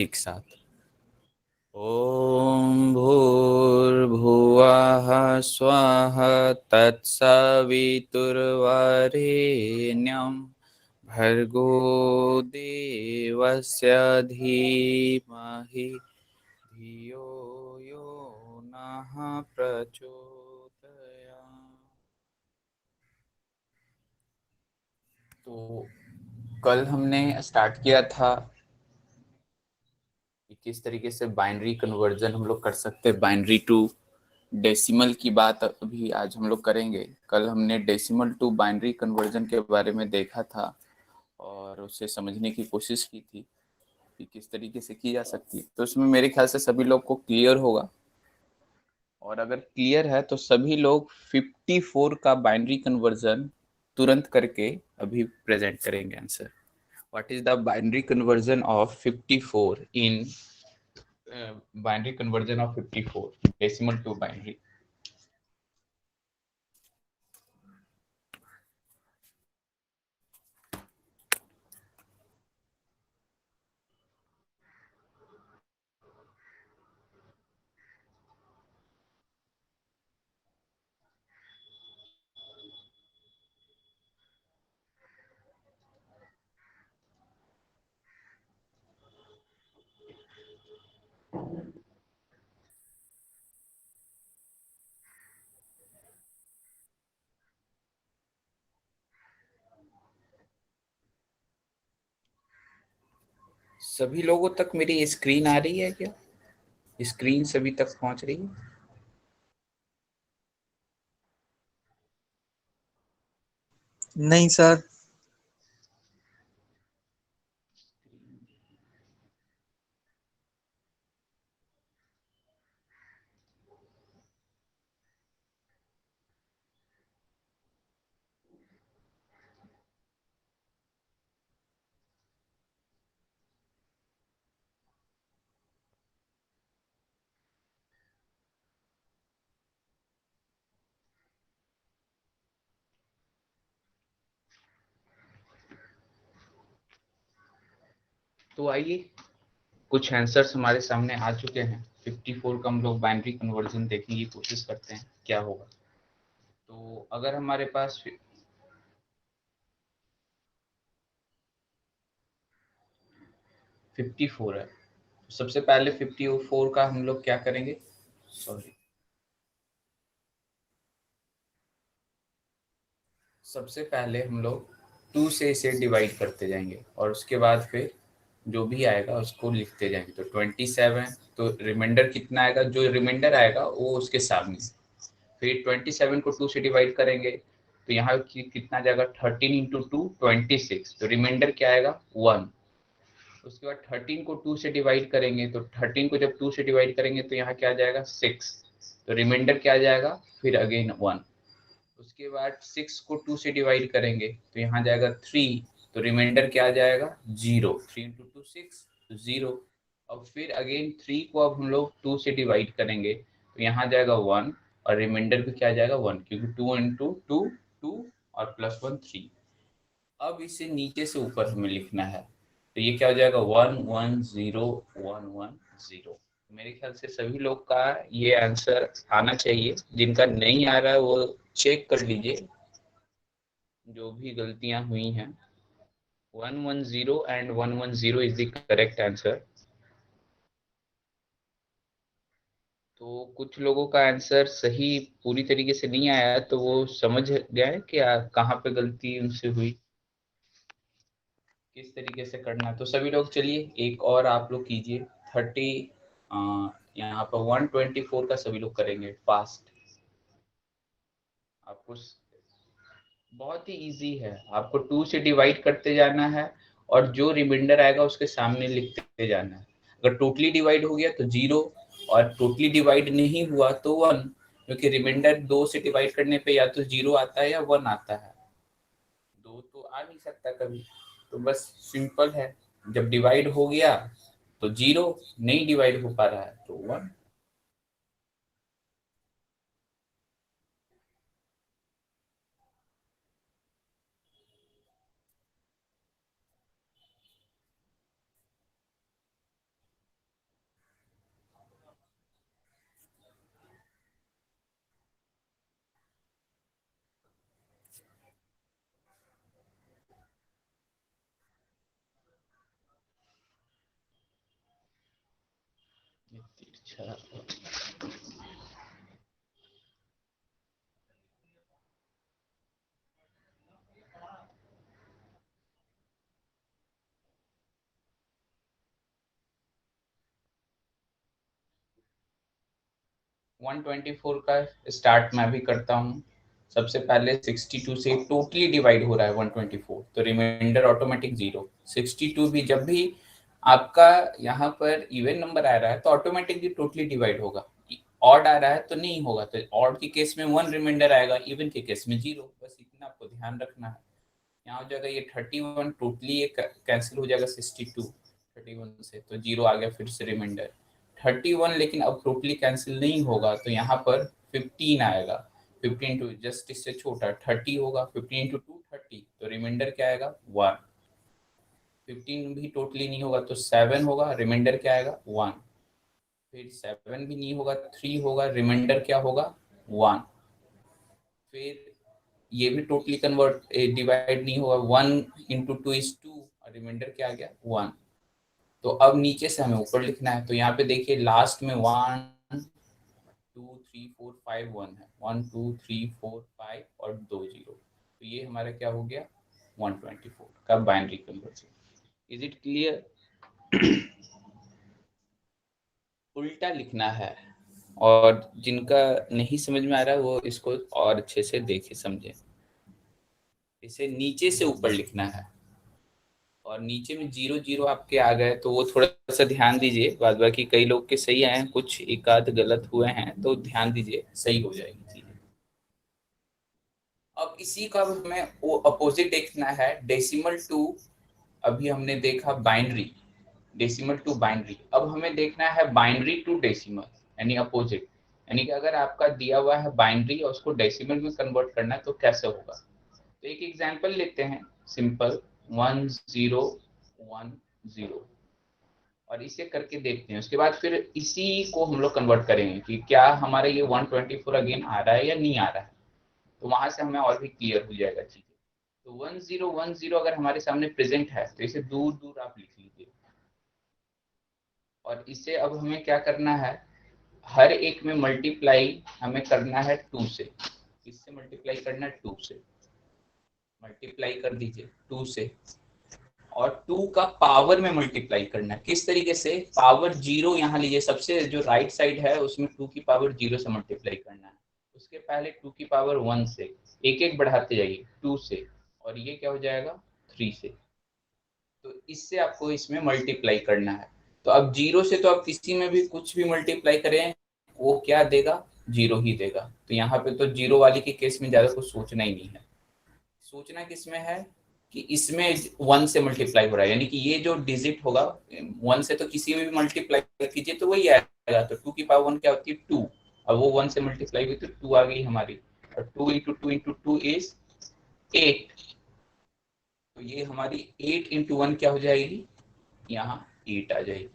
एक साथ। ओम भूर्भुवः स्वः तत्सवितुर्वरेण्यं भर्गो देवस्य धीमहि धियो यो नः प्रचोदयात्। तो कल हमने स्टार्ट किया था कि किस तरीके से बाइनरी कन्वर्जन हम लोग कर सकते हैं, बाइनरी टू डेसिमल की बात अभी आज हम लोग करेंगे। कल हमने डेसिमल टू बाइनरी कन्वर्जन के बारे में देखा था और उसे समझने की कोशिश की थी कि किस तरीके से की जा सकती है। तो उसमें मेरे ख्याल से सभी लोग को क्लियर होगा, और अगर क्लियर है तो सभी लोग 54 का बाइनरी कन्वर्जन तुरंत करके अभी प्रेजेंट करेंगे answer. What is the binary conversion of 54 in binary conversion of 54 decimal to binary? सभी लोगों तक मेरी स्क्रीन आ रही है क्या? स्क्रीन सभी तक पहुंच रही है? नहीं सर। तो आइए, कुछ आंसर्स हमारे सामने आ चुके हैं। 54 का हम लोग बाइनरी कन्वर्जन देखने की कोशिश करते हैं क्या होगा। तो अगर हमारे पास 54 है, तो सबसे पहले 54 का हम लोग क्या करेंगे? सॉरी, सबसे पहले हम लोग 2 से इसे डिवाइड करते जाएंगे और उसके बाद फिर जो भी आएगा उसको लिखते जाएंगे। तो 27, तो रिमाइंडर कितना आएगा, जो रिमाइंडर आएगा वो उसके सामने। फिर 27 को 2 से डिवाइड करेंगे तो यहाँ कितना जाएगा, 13 इंटू टू 26, तो रिमाइंडर क्या आएगा, 1। उसके बाद 13 को 2 से डिवाइड करेंगे तो 13 को जब 2 से डिवाइड करेंगे तो यहाँ क्या आ जाएगा, 6, तो रिमाइंडर क्या आ जाएगा, फिर अगेन 1। उसके बाद 6 को 2 से डिवाइड करेंगे तो यहाँ जाएगा 3, तो रिमाइंडर क्या आ जाएगा, 0। 3 इंटू टू 6, तो 0। अब फिर अगेन 3 को अब हम लोग 2 से डिवाइड करेंगे तो यहाँ जाएगा 1, और रिमाइंडर भी क्या आ जाएगा, 1, क्योंकि 2 इंटू टू 2 और प्लस 1 3। अब इसे नीचे से ऊपर हमें लिखना है, तो ये क्या हो जाएगा, 110 110। मेरे ख्याल से सभी लोग का ये आंसर आना चाहिए। जिनका नहीं आ रहा है वो चेक कर लीजिए, जो भी गलतियां हुई हैं। 110 and 110 is the correct answer. तो कुछ लोगों का आंसर सही पूरी तरीके से नहीं आया, तो वो समझ गए कि कहाँ पे गलती उनसे हुई, किस तरीके से करना है। तो सभी लोग चलिए एक और आप लोग कीजिए। 30, यहाँ पर 124 का सभी लोग करेंगे फास्ट। आपको बहुत ही इजी है, आपको 2 से डिवाइड करते जाना है और जो रिमाइंडर आएगा उसके सामने लिखते जाना है। अगर टोटली डिवाइड हो गया तो 0, और टोटली डिवाइड नहीं हुआ तो 1, क्योंकि रिमाइंडर 2 से डिवाइड करने पे या तो 0 आता है या 1 आता है, 2 तो आ नहीं सकता कभी। तो बस सिंपल है, जब डिवाइड हो गया तो 0, नहीं डिवाइड हो पा रहा है तो 1। अच्छा 124 का स्टार्ट मैं भी करता हूँ। सबसे पहले 62 से टोटली डिवाइड हो रहा है 124, तो रिमाइंडर ऑटोमेटिक 0। 62 भी जब भी आपका यहाँ पर इवन नंबर आ रहा है तो ऑटोमेटिकली टोटली डिवाइड होगा। ऑड आ रहा है तो नहीं होगा, तो ऑड के केस में 1 रिमाइंडर आएगा, इवन के केस में 0। बस इतना आपको ध्यान रखना है। यहाँ हो जाएगा ये 31 टोटली ये कैंसिल हो जाएगा 62 31 से, तो 0 आ गया फिर से रिमाइंडर 31, लेकिन अब टोटली कैंसिल नहीं होगा तो यहाँ पर 15 आएगा। 15 टू जस्ट इससे छोटा 30 होगा, 15 इंटू 2 30, तो रिमाइंडर क्या आएगा 1। 15 भी टोटली नहीं होगा तो 7 होगा, रिमाइंडर क्या आएगा 1। फिर 7 भी नहीं होगा 3 होगा, रिमाइंडर क्या होगा 1। फिर ये भी टोटली कन्वर्ट डिवाइड नहीं होगा, 1 इंटू 2 इज 2, और रिमाइंडर क्या आ गया 1। तो अब नीचे से हमें ऊपर लिखना है, तो यहाँ पे देखिए लास्ट में 1 2 3 4 5 1 है, 1 2 3 4 5 और 2 0, तो ये हमारा क्या हो गया 124 का binary conversion. Is it clear? उल्टा लिखना है, और जिनका नहीं समझ में आ रहा है वो इसको और अच्छे से देखे समझे। इसे नीचे से ऊपर लिखना है, और नीचे में 0 0 आपके आ गए तो वो थोड़ा सा ध्यान दीजिए। बाद बाकी कई लोग के सही आए हैं, कुछ एक आध गलत हुए हैं, तो ध्यान दीजिए, सही हो जाएगी चीजें। अब इसी का हमें वो अपोजिट देखना है, डेसिमल टू। अभी हमने देखा बाइनरी, डेसिमल टू बाइनरी। अब हमें देखना है बाइनरी टू डेसिमल, यानी अपोजिट। यानी कि अगर आपका दिया हुआ है बाइनरी और उसको डेसिमल में कन्वर्ट करना है तो कैसे होगा। तो एक एग्जांपल लेते हैं सिंपल, 1010, और इसे करके देखते हैं। उसके बाद फिर इसी को हम लोग कन्वर्ट करेंगे कि क्या हमारा ये 124 अगेन आ रहा है या नहीं आ रहा है, तो वहां से हमें और भी क्लियर हो जाएगा चीजें। तो 1010 अगर हमारे सामने प्रेजेंट है तो इसे दूर दूर आप लिख लीजिए, और इसे अब हमें क्या करना है, हर एक में मल्टीप्लाई हमें करना है 2 से। किससे मल्टीप्लाई करना है 2 से, मल्टीप्लाई कर दीजिए 2 से, और 2 का पावर में मल्टीप्लाई करना है। किस तरीके से, पावर 0 यहाँ लीजिए, सबसे जो राइट साइड है उसमें 2 की पावर 0 से मल्टीप्लाई करना है। उसके पहले 2 की पावर 1 से, एक एक बढ़ाते जाइए 2 से, और ये क्या हो जाएगा 3 से। तो इससे आपको इसमें मल्टीप्लाई करना है। तो अब 0 से तो आप किसी में भी कुछ भी मल्टीप्लाई करें वो क्या देगा, 0 ही देगा। तो यहाँ पे तो 0 वाली के केस में ज्यादा कुछ सोचना ही नहीं है। सोचना किसमें है कि इसमें 1 से मल्टीप्लाई हो रहा है, यानी कि ये जो डिजिट होगा 1 से, तो किसी में भी मल्टीप्लाई कीजिए तो वही आएगा। तो 2 की पावर 1 क्या होती है 2, अब वो 1 से मल्टीप्लाई हुई तो 2 आ गई हमारी, और 2 इंटू 2 इंटू 2 इज 8। तो ये हमारी 8 इंटू 1 क्या हो जाएगी, यहाँ 8 आ जाएगी।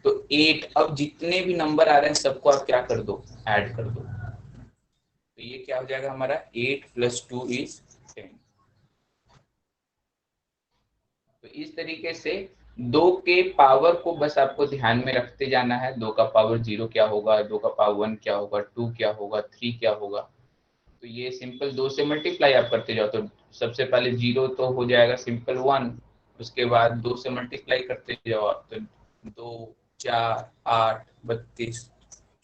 तो 8, अब जितने भी नंबर आ रहे हैं सबको आप क्या कर दो, ऐड कर दो। तो ये क्या हो जाएगा हमारा 8 प्लस 2 इज 10। तो इस तरीके से 2 के पावर को बस आपको ध्यान में रखते जाना है। 2 का पावर 0 क्या होगा, 2 का पावर 1 क्या होगा, 2 क्या होगा, 3 क्या होगा। तो ये सिंपल 2 से मल्टीप्लाई आप करते जाओ, तो सबसे पहले 0 तो हो जाएगा सिंपल 1, उसके बाद 2 से मल्टीप्लाई करते जाओ आप, तो 2 4 8 32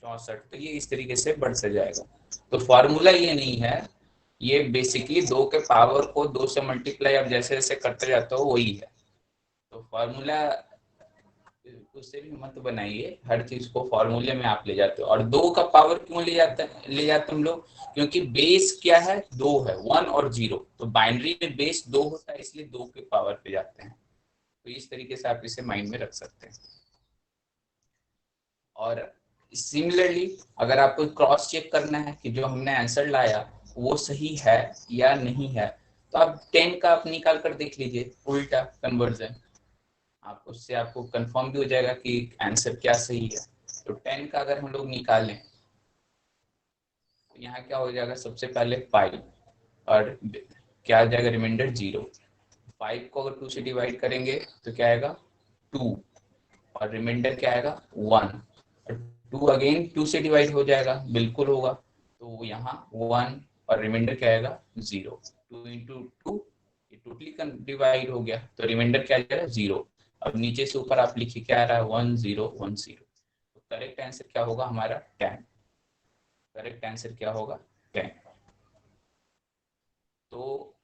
64, तो ये इस तरीके से बढ़ते जाएगा। तो फॉर्मूला ये नहीं है, ये बेसिकली 2 के पावर को 2 से मल्टीप्लाई आप जैसे जैसे करते जाते हो वही है। तो फॉर्मूला उससे भी मत बनाइए, हर चीज को फॉर्मूले में आप ले जाते हो। और 2 का पावर क्यों ले जाते हम लोग, क्योंकि बेस क्या है 2 है, 1 और 0, तो बाइनरी में बेस 2 होता है, इसलिए 2 के पावर पे जाते हैं। तो इस तरीके से आप इसे माइंड में रख सकते हैं। और सिमिलरली अगर आपको क्रॉस चेक करना है कि जो हमने आंसर लाया वो सही है या नहीं है, तो आप 10 का आप निकाल कर देख लीजिए, उल्टा कन्वर्जन। आप उससे आपको कंफर्म भी हो जाएगा कि आंसर क्या सही है। तो 10 का अगर हम लोग निकालें तो यहाँ क्या हो जाएगा, सबसे पहले 5, और क्या आ जाएगा रिमाइंडर 0। 5 को अगर 2 से डिवाइड करेंगे तो क्या आएगा 2, और रिमाइंडर क्या आएगा 1। और 2 अगेन 2 से डिवाइड हो जाएगा, बिल्कुल होगा। तो यहाँ 1 और रिमाइंडर क्या आएगा 0। 2 इंटू 2 टोटली डिवाइड हो गया, तो रिमाइंडर क्या आ जाएगा 0। अब नीचे से ऊपर आप लिखिए क्या आ रहा है 1 0 1 0। तो करेक्ट आंसर क्या होगा हमारा 10। करेक्ट आंसर क्या होगा 10। तो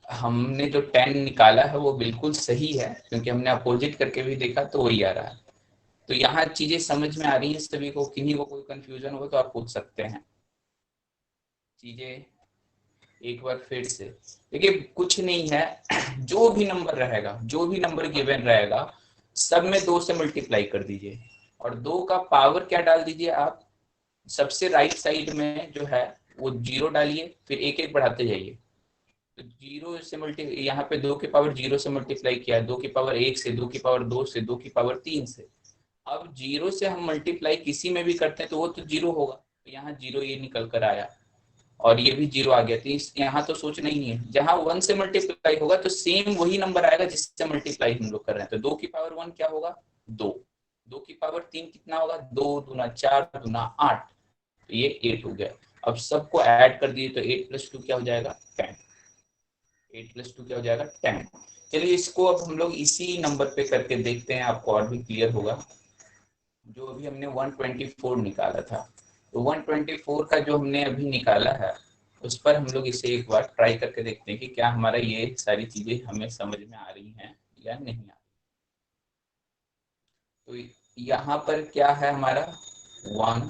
हमने जो 10 निकाला है वो बिल्कुल सही है, क्योंकि हमने अपोजिट करके भी देखा तो वही आ रहा है। तो यहाँ चीजें समझ में आ रही हैं सभी को, किन्हीं को कोई कंफ्यूजन हो तो आप पूछ सकते हैं चीजें एक बार फिर से। देखिए कुछ नहीं है, जो भी नंबर रहेगा, जो भी नंबर गिवन रहेगा, सब में 2 से मल्टीप्लाई कर दीजिए और 2 का पावर क्या डाल दीजिए आप, सबसे राइट साइड में जो है वो 0 डालिए, फिर एक एक बढ़ाते जाइए। तो 0 से मल्टी यहाँ पे 2 की पावर 0 से मल्टीप्लाई किया, 2 की पावर 1 से, 2 की पावर 2 से, 2 की पावर 3 से। अब 0 से हम मल्टीप्लाई किसी में भी करते हैं तो वो तो 0 होगा, तो यहाँ 0 ये निकल कर आया और ये भी 0 आ गया। तो यहाँ तो सोचना ही नहीं है, जहां 1 से मल्टीप्लाई होगा तो सेम वही नंबर आएगा जिससे मल्टीप्लाई हम लोग कर रहे हैं। तो 2 की पावर 1 क्या होगा 2, 2 की पावर 3 कितना होगा 2 दूना 4 दूना 8, तो ये 8 हो गया। अब सबको ऐड कर दिए तो 8 प्लस 2 क्या हो जाएगा 10। 8 प्लस 2 क्या हो जाएगा 10। चलिए इसको अब हम लोग इसी नंबर पे करके देखते हैं, आपको और भी क्लियर होगा। जो अभी हमने 124 निकाला था, तो 124 का जो हमने अभी निकाला है उस पर हम लोग इसे एक बार ट्राई करके देखते हैं कि क्या हमारा ये सारी चीजें हमें समझ में आ रही हैं या नहीं आ रही। तो यहाँ पर क्या है हमारा 1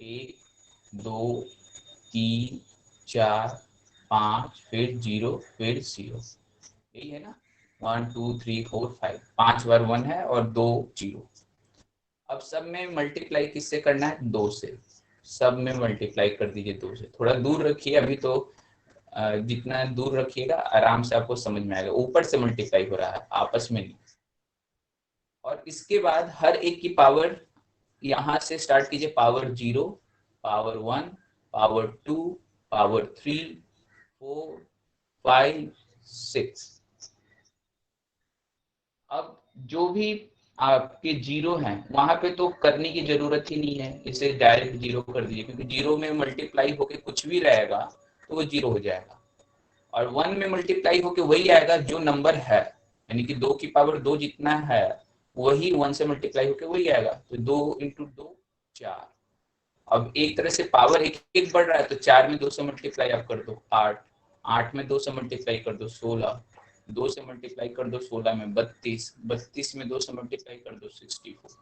1 2 3 4 5 फिर 0 फिर 0, यही है ना। 1 2 3 4 5, 5 बार 1 है और 2 0। अब सब में मल्टीप्लाई किससे करना है 2 से, सब में मल्टीप्लाई कर दीजिए 2 से। थोड़ा दूर रखिए अभी तो, जितना दूर रखिएगा आराम से आपको समझ में आएगा। ऊपर से मल्टीप्लाई हो रहा है आपस में नहीं। और इसके बाद हर एक की पावर यहाँ से स्टार्ट कीजिए, पावर 0, पावर 1, पावर 2, पावर 3, 4 5 6। अब जो भी आपके जीरो हैं वहां पे तो करने की जरूरत ही नहीं है, इसे डायरेक्ट जीरो कर दीजिए, क्योंकि जीरो में मल्टीप्लाई होके कुछ भी रहेगा तो वो जीरो हो जाएगा। और 1 में मल्टीप्लाई होके वही आएगा जो नंबर है, यानी कि 2 की पावर 2 जितना है वही 1 से मल्टीप्लाई होके वही आएगा। तो 2 इंटू 2 4। अब एक तरह से पावर एक एक बढ़ रहा है, तो 4 में 2 से मल्टीप्लाई आप कर दो 8, 8 में 2 से मल्टीप्लाई कर दो 16, 2 से मल्टीप्लाई कर दो 16 में 32, 32 में 2 से मल्टीप्लाई कर दो 64,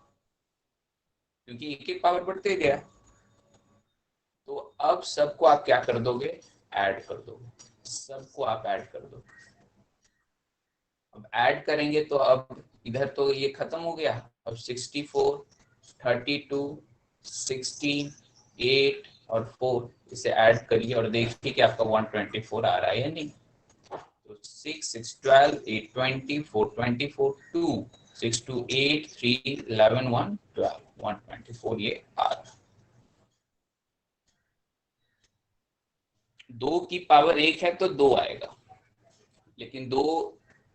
क्योंकि एक एक पावर बढ़ते गया। तो अब सबको आप क्या कर दोगे ऐड कर दोगे, सबको आप ऐड कर दो। अब ऐड करेंगे तो अब इधर तो ये खत्म हो गया। अब 64 32 16 8 और 4 इसे ऐड करिए और देखिए कि आपका 124 आ रहा है या नहीं। तो 6 6 12 8 20 4 24 2 6 2 8 3 11 1 12 124 ये आ रहा है। 2 की पावर 1 है तो 2 आएगा, लेकिन 2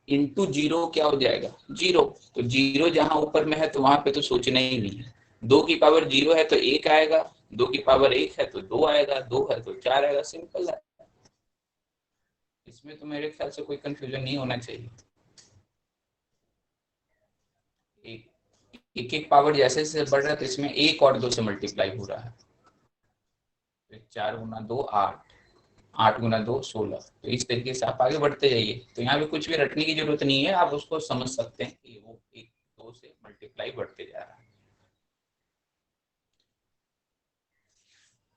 इंटू 0 क्या हो जाएगा 0। तो 0 जहां ऊपर में है तो वहां पे तो सोचना ही नहीं है। 2 की पावर 0 है तो 1 आएगा, 2 की पावर 1 है तो 2 आएगा, 2 है तो 4 आएगा, सिंपल है। इसमें तो मेरे ख्याल से कोई कंफ्यूजन नहीं होना चाहिए। एक एक पावर जैसे जैसे बढ़ रहा है तो इसमें 1 और 2 से मल्टीप्लाई हो रहा है। तो 4 गुना 2 8, 8 गुना 2 16। तो इस तरीके से आप आगे बढ़ते जाइए। तो यहाँ पे कुछ भी रटने की जरूरत नहीं है, आप उसको समझ सकते हैं कि वो 1 2 से मल्टीप्लाई बढ़ते जा रहा है।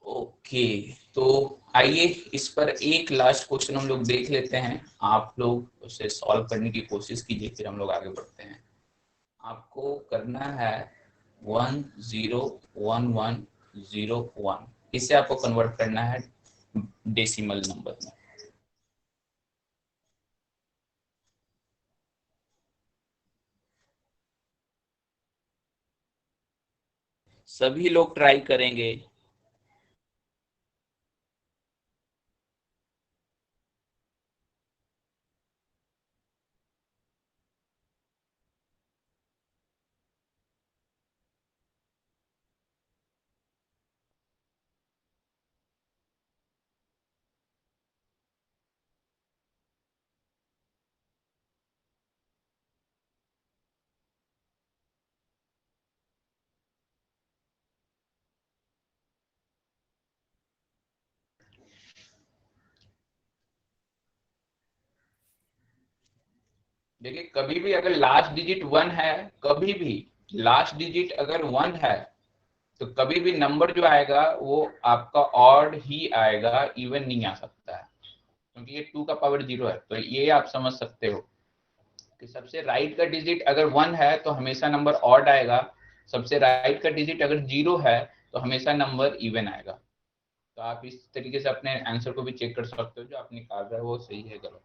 ओके, तो आइए इस पर एक लास्ट क्वेश्चन हम लोग देख लेते हैं। आप लोग उसे सॉल्व करने की कोशिश कीजिए, फिर हम लोग आगे बढ़ते हैं। आपको करना है 101101, इसे आपको कन्वर्ट करना है डेसिमल नंबर में। सभी लोग ट्राई करेंगे। देखिए कभी भी अगर लास्ट डिजिट 1 है, कभी भी लास्ट डिजिट अगर 1 है तो कभी भी नंबर जो आएगा वो आपका ऑड ही आएगा, इवन नहीं आ सकता है, क्योंकि ये 2 का पावर 0 है। तो ये आप समझ सकते हो कि सबसे राइट का डिजिट अगर 1 है तो हमेशा नंबर ऑड आएगा, सबसे राइट का डिजिट अगर 0 है तो हमेशा नंबर इवन आएगा। तो आप इस तरीके से अपने आंसर को भी चेक कर सकते हो, जो आप निकाल रहे हो वो सही है गलत।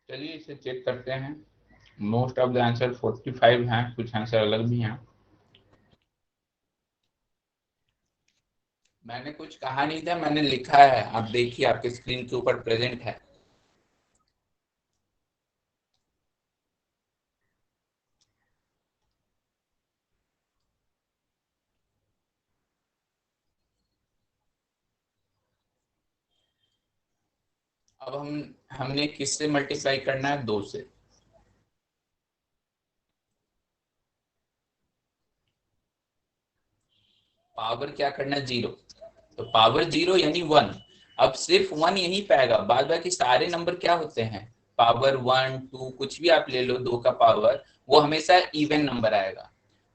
चलिए इसे चेक करते हैं। मोस्ट ऑफ द आंसर 45 हैं, कुछ आंसर अलग भी हैं। मैंने कुछ कहा नहीं था, मैंने लिखा है, आप देखिए आपके स्क्रीन के ऊपर प्रेजेंट है। अब हमने किससे मल्टीप्लाई करना है? 2 से। पावर क्या करना है? 0। तो पावर 0 यानी 1। अब सिर्फ 1 यहीं पे आएगा, बाद बाकी सारे नंबर क्या होते हैं? पावर 1 2 कुछ भी आप ले लो, 2 का पावर, वो हमेशा इवन नंबर आएगा।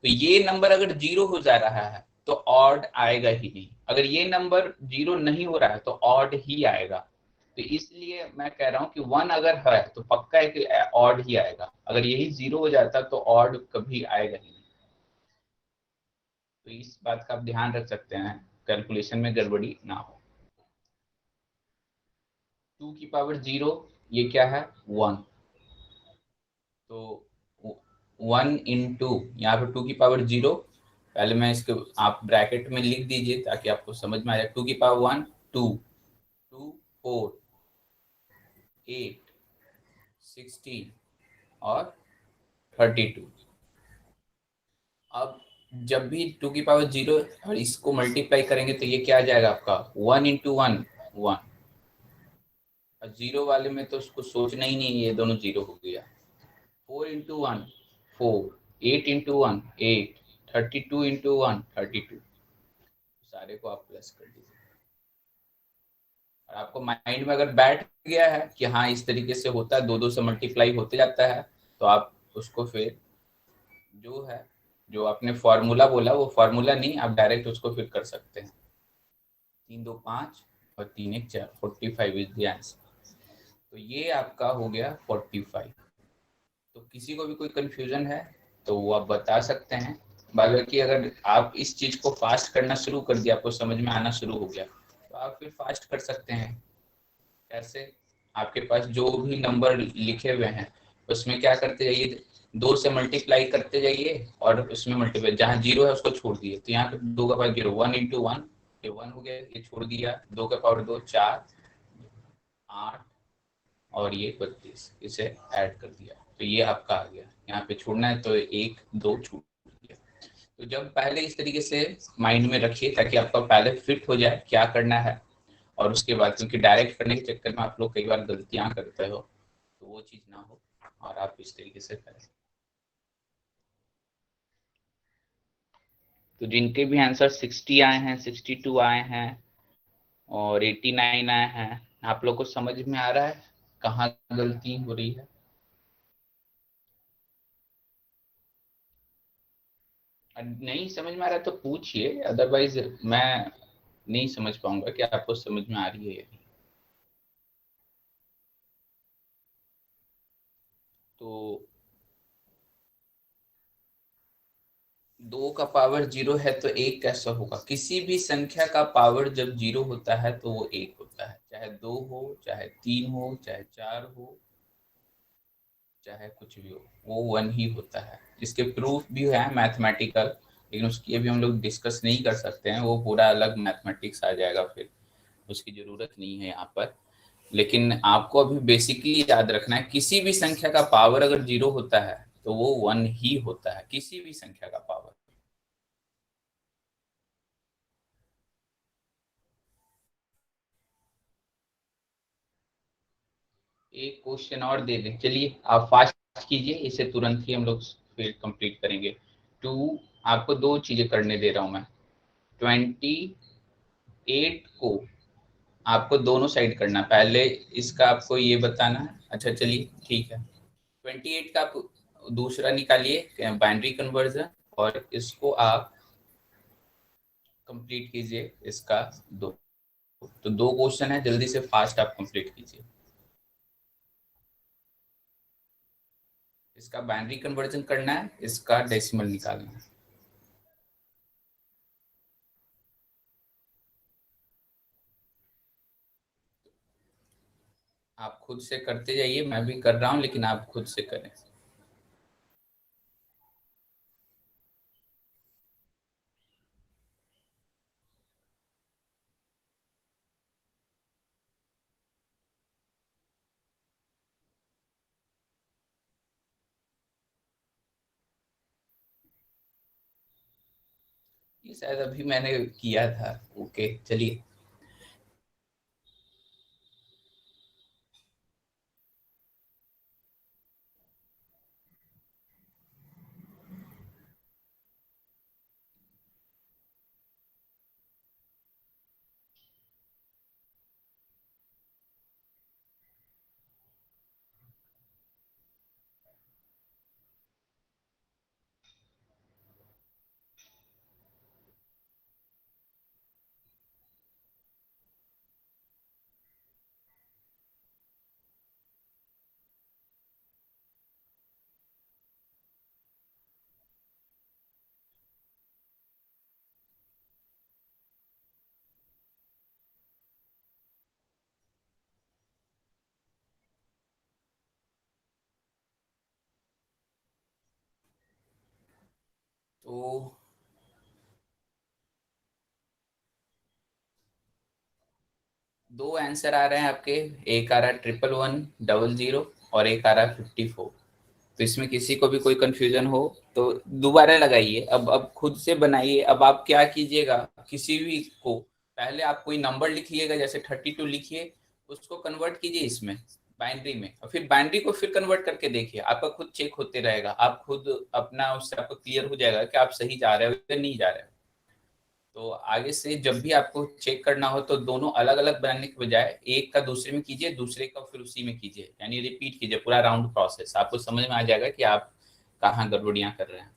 तो ये नंबर अगर 0 हो जा रहा है तो ऑड आएगा ही नहीं, अगर ये नंबर 0 नहीं हो रहा है तो ऑड ही आएगा। तो इसलिए मैं कह रहा हूँ कि 1 अगर है तो पक्का है कि ऑड ही आएगा, अगर यही 0 हो जाता तो ऑड कभी आएगा ही नहीं। तो इस बात का आप ध्यान रख सकते हैं, कैलकुलेशन में गड़बड़ी ना हो। 2 की पावर 0, ये क्या है? 1। तो 1 इंटू, यहाँ पे 2 की पावर 0, पहले मैं इसके आप ब्रैकेट में लिख दीजिए ताकि आपको समझ में आ जाए। 2 की पावर 1 2, 2 4 8 16 और 32। अब जब भी 2 की पावर 0 और इसको मल्टीप्लाई करेंगे तो ये क्या आ जाएगा आपका? 1 इंटू 1 1, और 0 वाले में तो उसको सोचना ही नहीं, ये दोनों 0 हो गया। 4 इंटू 1 4, 8 इंटू 1 8, 32 इंटू 1 32। सारे को आप प्लस कर दीजिए, और आपको माइंड में अगर बैठ गया है कि हाँ इस तरीके से होता है, 2 2 से मल्टीप्लाई होते जाता है, तो आप उसको फिर जो है, जो आपने फॉर्मूला बोला वो फॉर्मूला नहीं, आप डायरेक्ट उसको फिर कर सकते हैं। 3 2 5 और 3 1 4, 45 इज द आंसर। तो ये आपका हो गया 45। तो किसी को भी कोई कंफ्यूजन है तो वो आप बता सकते हैं। बाकी अगर आप इस चीज को फास्ट करना शुरू कर दिया, आपको समझ में आना शुरू हो गया, तो आप फिर फास्ट कर सकते हैं। कैसे? आपके पास जो भी नंबर लिखे हुए हैं उसमें क्या करते जाइए, 2 से मल्टीप्लाई करते जाइए, और उसमें मल्टीप्लाई जहाँ 0 है उसको छोड़ दिए, तो यहाँ पे 2 का पावर 0, 1 इंटू 1, ये 1 हो गया, ये छोड़ दिया, 2 का पावर 2 4 8 और ये 32, इसे ऐड कर दिया, तो ये आपका आ गया। यहाँ पे छोड़ना है तो 1 2 छूट गया। तो जब पहले इस तरीके से माइंड में रखिए ताकि आपका पहले फिट हो जाए क्या करना है, और उसके बाद, क्योंकि डायरेक्ट करने के चक्कर में आप लोग कई बार गलतियां करते हो, तो वो चीज ना हो और आप इस तरीके से करें। तो जिनके भी आंसर 60 आए हैं, 62 आए हैं और 89 आए हैं, आप लोग को समझ में आ रहा है कहाँ गलती हो रही है? नहीं समझ में आ रहा है तो पूछिए, अदरवाइज मैं नहीं समझ पाऊंगा कि आपको समझ में आ रही है या नहीं। तो 2 का पावर 0 है तो 1 कैसा होगा? किसी भी संख्या का पावर जब 0 होता है तो वो 1 होता है, चाहे 2 हो, चाहे 3 हो, चाहे 4 हो, चाहे कुछ भी हो, वो 1 ही होता है। इसके प्रूफ भी है मैथमेटिकल, लेकिन उसकी अभी हम लोग डिस्कस नहीं कर सकते हैं, वो पूरा अलग मैथमेटिक्स आ जाएगा, फिर उसकी जरूरत नहीं है यहाँ पर। लेकिन आपको अभी बेसिकली याद रखना है, किसी भी संख्या का पावर अगर 0 होता है तो वो 1 ही होता है, किसी भी संख्या का पावर। एक क्वेश्चन और दे दें, चलिए आप फास्ट कीजिए, इसे तुरंत ही हम लोग फिर कंप्लीट करेंगे। टू, आपको दो चीजें करने दे रहा हूं मैं। 28 को आपको दोनों साइड करना, पहले इसका आपको ये बताना है। अच्छा चलिए ठीक है, 28 का आप दूसरा निकालिए बाइनरी कन्वर्जन, और इसको आप कंप्लीट कीजिए इसका दो। तो दो क्वेश्चन है, जल्दी से फास्ट आप कंप्लीट कीजिए। इसका बाइनरी कन्वर्जन करना है, इसका डेसिमल निकालना है। आप खुद से करते जाइए, मैं भी कर रहा हूँ, लेकिन आप खुद से करें। ये शायद अभी मैंने किया था। ओके चलिए। तो दो आंसर आ रहे हैं आपके। एक आ रहा है 1110, और एक आ रहा है 54। तो इसमें किसी को भी कोई कंफ्यूजन हो तो दोबारा लगाइए, अब खुद से बनाइए। अब आप क्या कीजिएगा, किसी भी को पहले आप कोई नंबर लिखिएगा, जैसे 32 लिखिए, उसको कन्वर्ट कीजिए इसमें बाइनरी में, और फिर बाइनरी को फिर कन्वर्ट करके देखिए, आपका खुद चेक होते रहेगा। आप खुद अपना उससे आपको क्लियर हो जाएगा कि आप सही जा रहे हो या नहीं जा रहे हो। तो आगे से जब भी आपको चेक करना हो, तो दोनों अलग अलग बनाने के बजाय एक का दूसरे में कीजिए, दूसरे का फिर उसी में कीजिए, यानी रिपीट कीजिए पूरा राउंड प्रोसेस। आपको समझ में आ जाएगा कि आप कहाँ गड़बड़ियाँ कर रहे हैं।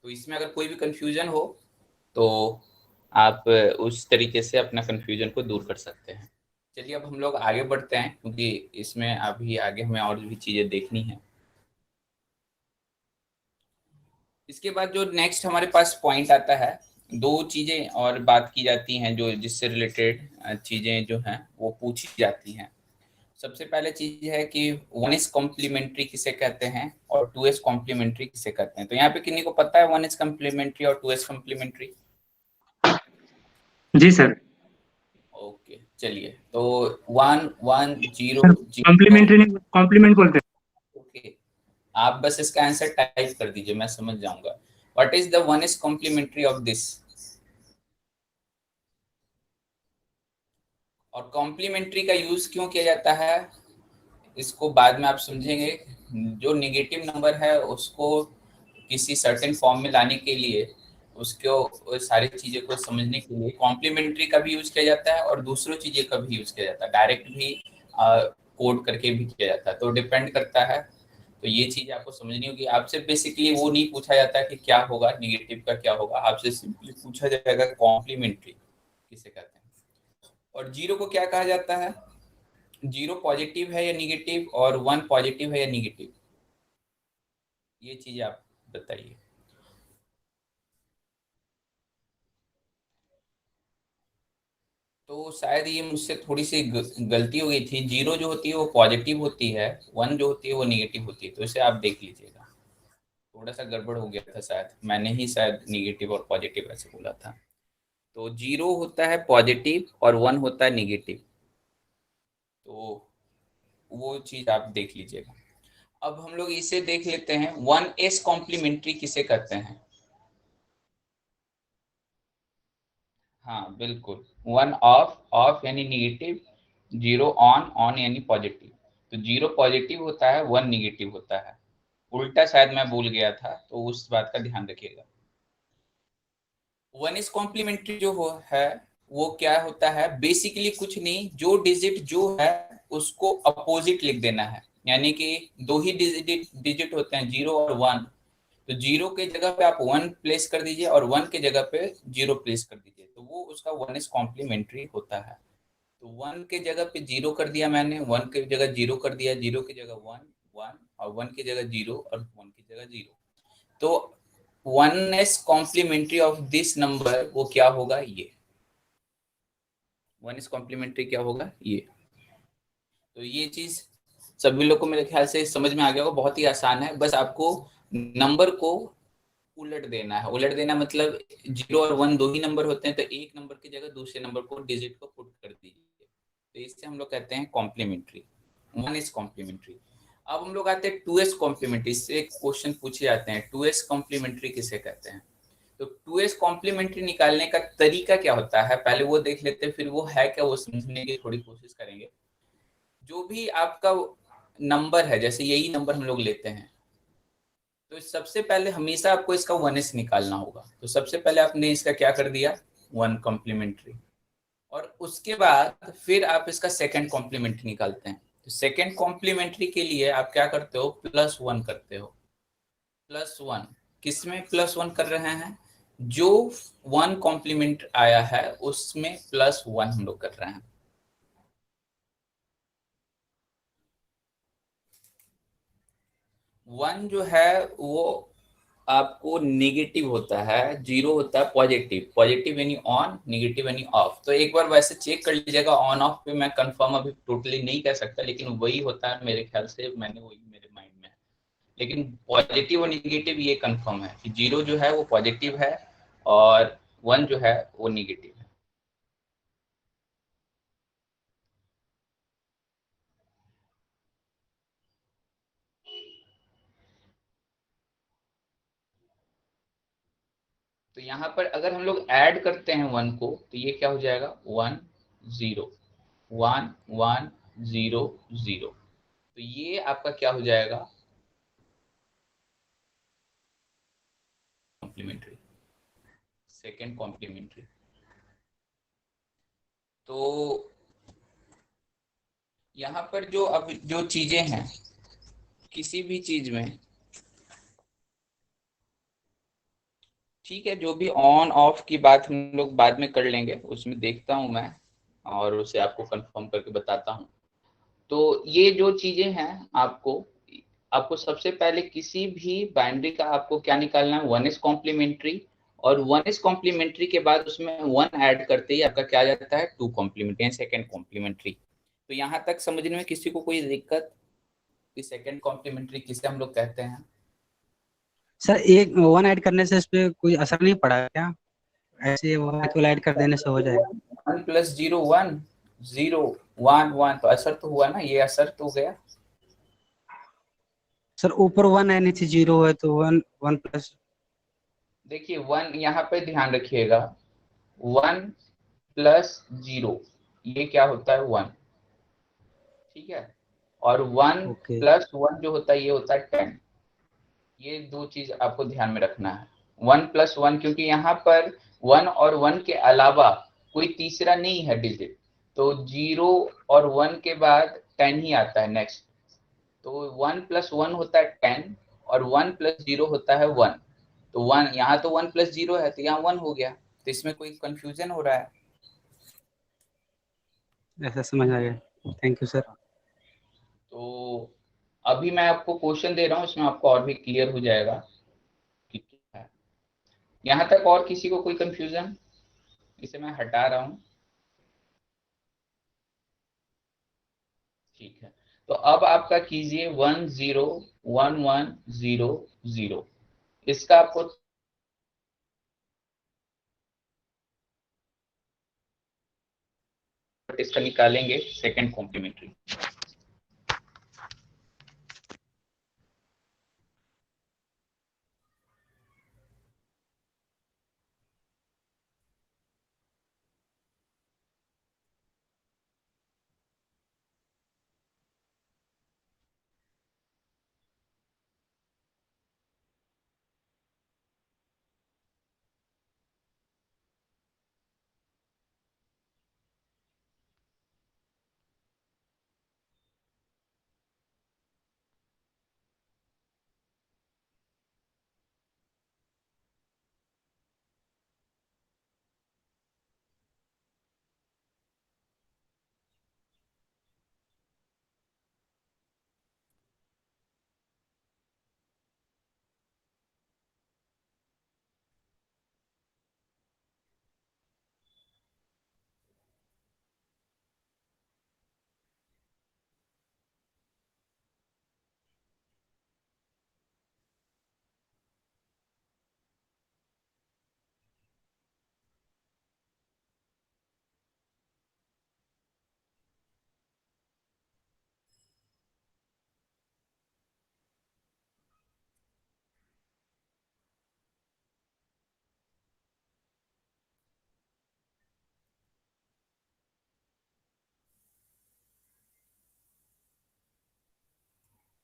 तो इसमें अगर कोई भी कंफ्यूजन हो तो आप उस तरीके से अपना कंफ्यूजन को दूर कर सकते हैं। चलिए अब हम लोग आगे बढ़ते हैं, क्योंकि इसमें अभी आगे हमें और भी चीज़ें देखनी है। इसके बाद जो नेक्स्ट हमारे पास पॉइंट आता है, दो चीजें और बात की जाती हैं जो जिससे रिलेटेड चीजें जो हैं वो पूछी जाती हैं। सबसे पहले चीज है कि वन इज कॉम्प्लीमेंट्री किसे कहते हैं और टू एस कॉम्प्लीमेंट्री किसे कहते हैं। तो यहाँ पे किन्हीं को पता है वन इज कॉम्प्लीमेंट्री और टू एस कॉम्प्लीमेंट्री? जी सर। ओके चलिए, तो one one zero sir zero. Complementary नहीं, कॉम्प्लीमेंट बोलते ओके, आप बस इसका आंसर टाइप कर दीजिए, मैं समझ जाऊंगा। What is the one is complementary of this? और कॉम्प्लीमेंट्री का यूज क्यों किया जाता है, इसको बाद में आप समझेंगे। जो निगेटिव नंबर है उसको किसी सर्टेन फॉर्म में लाने के लिए, उसको सारी चीजें को समझने के लिए कॉम्प्लीमेंट्री का भी यूज किया जाता है, और दूसरों चीजें का भी यूज किया जाता है, डायरेक्ट भी कोड करके भी किया जाता है, तो डिपेंड करता है। तो ये चीज आपको समझनी होगी। आपसे बेसिकली वो नहीं पूछा जाता कि क्या होगा निगेटिव का, क्या होगा, आपसे सिंपली पूछा जाएगा कॉम्प्लीमेंट्री किसे कहते हैं। और जीरो को क्या कहा जाता है? जीरो पॉजिटिव है या निगेटिव, और वन पॉजिटिव है या निगेटिव, ये चीज आप बताइए। तो शायद ये मुझसे थोड़ी सी गलती हो गई थी। जीरो जो होती है वो पॉजिटिव होती है, वन जो होती है वो निगेटिव होती है, तो इसे आप देख लीजिएगा। थोड़ा सा गड़बड़ हो गया था, शायद मैंने ही शायद निगेटिव और पॉजिटिव ऐसे बोला था। तो जीरो होता है पॉजिटिव और वन होता है निगेटिव, तो वो चीज आप देख लीजिएगा। अब हम लोग इसे देख लेते हैं, वन एस कॉम्प्लीमेंट्री किसे कहते हैं? हाँ बिल्कुल, वन ऑफ, ऑफ यानी निगेटिव, जीरो ऑन, ऑन यानी पॉजिटिव। तो 0 पॉजिटिव होता है, 1 निगेटिव होता है। उल्टा शायद मैं भूल गया था, तो उस बात का ध्यान रखिएगा। 1 इज कॉम्प्लीमेंट्री जो है वो क्या होता है, बेसिकली कुछ नहीं, जो डिजिट जो है उसको अपोजिट लिख देना है। यानी कि दो ही डिजिट होते हैं, 0 और 1। तो 0 के जगह पे आप 1 प्लेस कर दीजिए और 1 के जगह पे 0 प्लेस कर दीजिए, तो वो उसका 1 इज कॉम्प्लीमेंट्री होता है। तो 1 के जगह पे 0 कर दिया मैंने, 1 की जगह 0 कर दिया, 0 की जगह 1 1, और 1 की जगह 0 और 1 की जगह 0। तो 1s complementary of this number वो क्या होगा, ये 1s कॉम्प्लीमेंट्री क्या होगा, ये। तो ये चीज सभी लोग को मेरे ख्याल से समझ में आ गया होगा, बहुत ही आसान है। बस आपको नंबर को उलट देना है। उलट देना मतलब 0 और 1 दो ही नंबर होते हैं, तो एक नंबर की जगह दूसरे नंबर को डिजिट को पुट कर दीजिए, तो इससे हम लोग कहते हैं कॉम्प्लीमेंट्री। 1 is complementary. अब हम लोग आते हैं 2s कॉम्प्लीमेंट्री। इससे एक क्वेश्चन पूछे जाते हैं, 2s कॉम्प्लीमेंट्री किसे कहते हैं। तो 2s कॉम्प्लीमेंट्री निकालने का तरीका क्या होता है, पहले वो देख लेते हैं, फिर वो है क्या वो समझने की थोड़ी कोशिश करेंगे। जो भी आपका नंबर है, जैसे यही नंबर हम लोग लेते हैं, तो सबसे पहले हमेशा आपको इसका 1s निकालना होगा। तो सबसे पहले आपने इसका क्या कर दिया, 1 कॉम्प्लीमेंट्री, और उसके बाद फिर आप इसका सेकंड कॉम्प्लीमेंट्री निकालते हैं। तो सेकंड कॉम्प्लीमेंट्री के लिए आप क्या करते हो, +1 करते हो। +1 किसमें +1 कर रहे हैं, जो 1 कॉम्प्लीमेंट आया है उसमें +1 हम लोग कर रहे हैं। वन जो है वो आपको नेगेटिव होता है, 0 होता है पॉजिटिव। पॉजिटिव यानी ऑन, नेगेटिव यानी ऑफ। तो एक बार वैसे चेक कर लीजिएगा, ऑन ऑफ पे मैं कंफर्म अभी टोटली नहीं कह सकता, लेकिन वही होता है मेरे ख्याल से, मैंने वही मेरे माइंड में है। लेकिन पॉजिटिव और नेगेटिव ये कंफर्म है कि 0 जो है वो पॉजिटिव है और 1 जो है वो नेगेटिव है। तो यहाँ पर अगर हम लोग ऐड करते हैं 1 को, तो ये क्या हो जाएगा, 1 0 1 1 0 0। तो ये आपका क्या हो जाएगा, कॉम्प्लीमेंट्री, सेकेंड कॉम्प्लीमेंट्री। तो यहाँ पर जो अब जो चीजें हैं, किसी भी चीज में, ठीक है, जो भी ऑन ऑफ की बात हम लोग बाद में कर लेंगे, उसमें देखता हूँ मैं और उसे आपको कंफर्म करके बताता हूँ। तो ये जो चीजें हैं, आपको आपको सबसे पहले किसी भी बाइनरी का आपको क्या निकालना है, 1s कॉम्प्लीमेंट्री। और 1s कॉम्प्लीमेंट्री के बाद उसमें 1 ऐड करते ही आपका क्या आ जाता है, 2 कॉम्प्लीमेंट्री, सेकेंड कॉम्प्लीमेंट्री। तो यहाँ तक समझने में किसी को कोई दिक्कत कि सेकेंड कॉम्प्लीमेंट्री किसे हम लोग कहते हैं। सर एक 1 ऐड करने से इस पे कोई असर नहीं पड़ा है क्या? ऐसे 1 केवल ऐड कर देने से हो जाएगा? 1 + 0 1, 0 1 1, तो असर तो हुआ ना, ये असर तो गया। सर ऊपर 1 है नीचे 0 है, तो 1 1 प्लस। देखिए 1 यहाँ पे ध्यान रखिएगा, 1 + 0 ये क्या होता है, 1, ठीक है। और 1 ओके। + 1 जो होता है ये होता है 10। ये दो चीज आपको ध्यान में रखना है। 1 + 1, क्योंकि यहाँ पर 1 और 1 के अलावा कोई तीसरा नहीं है डिजिट, तो 0 और 1 के बाद 10 ही आता है नेक्स्ट। तो 1 + 1 होता है 10 और 1 + 0 होता है 1। तो 1 यहाँ तो 1 + 0 है, तो यहाँ 1 हो गया। तो इसमें कोई कंफ्यूजन हो रहा है। ऐसा समझ आ गया, थैंक यू सर। तो अभी मैं आपको क्वेश्चन दे रहा हूँ, इसमें आपको और भी क्लियर हो जाएगा कि क्या है। यहाँ तक और किसी को कोई कंफ्यूजन, इसे मैं हटा रहा हूँ, ठीक है। तो अब आपका कीजिए 1 0 1 1 0 0, इसका आपको इसका निकालेंगे सेकंड कॉम्प्लीमेंट्री।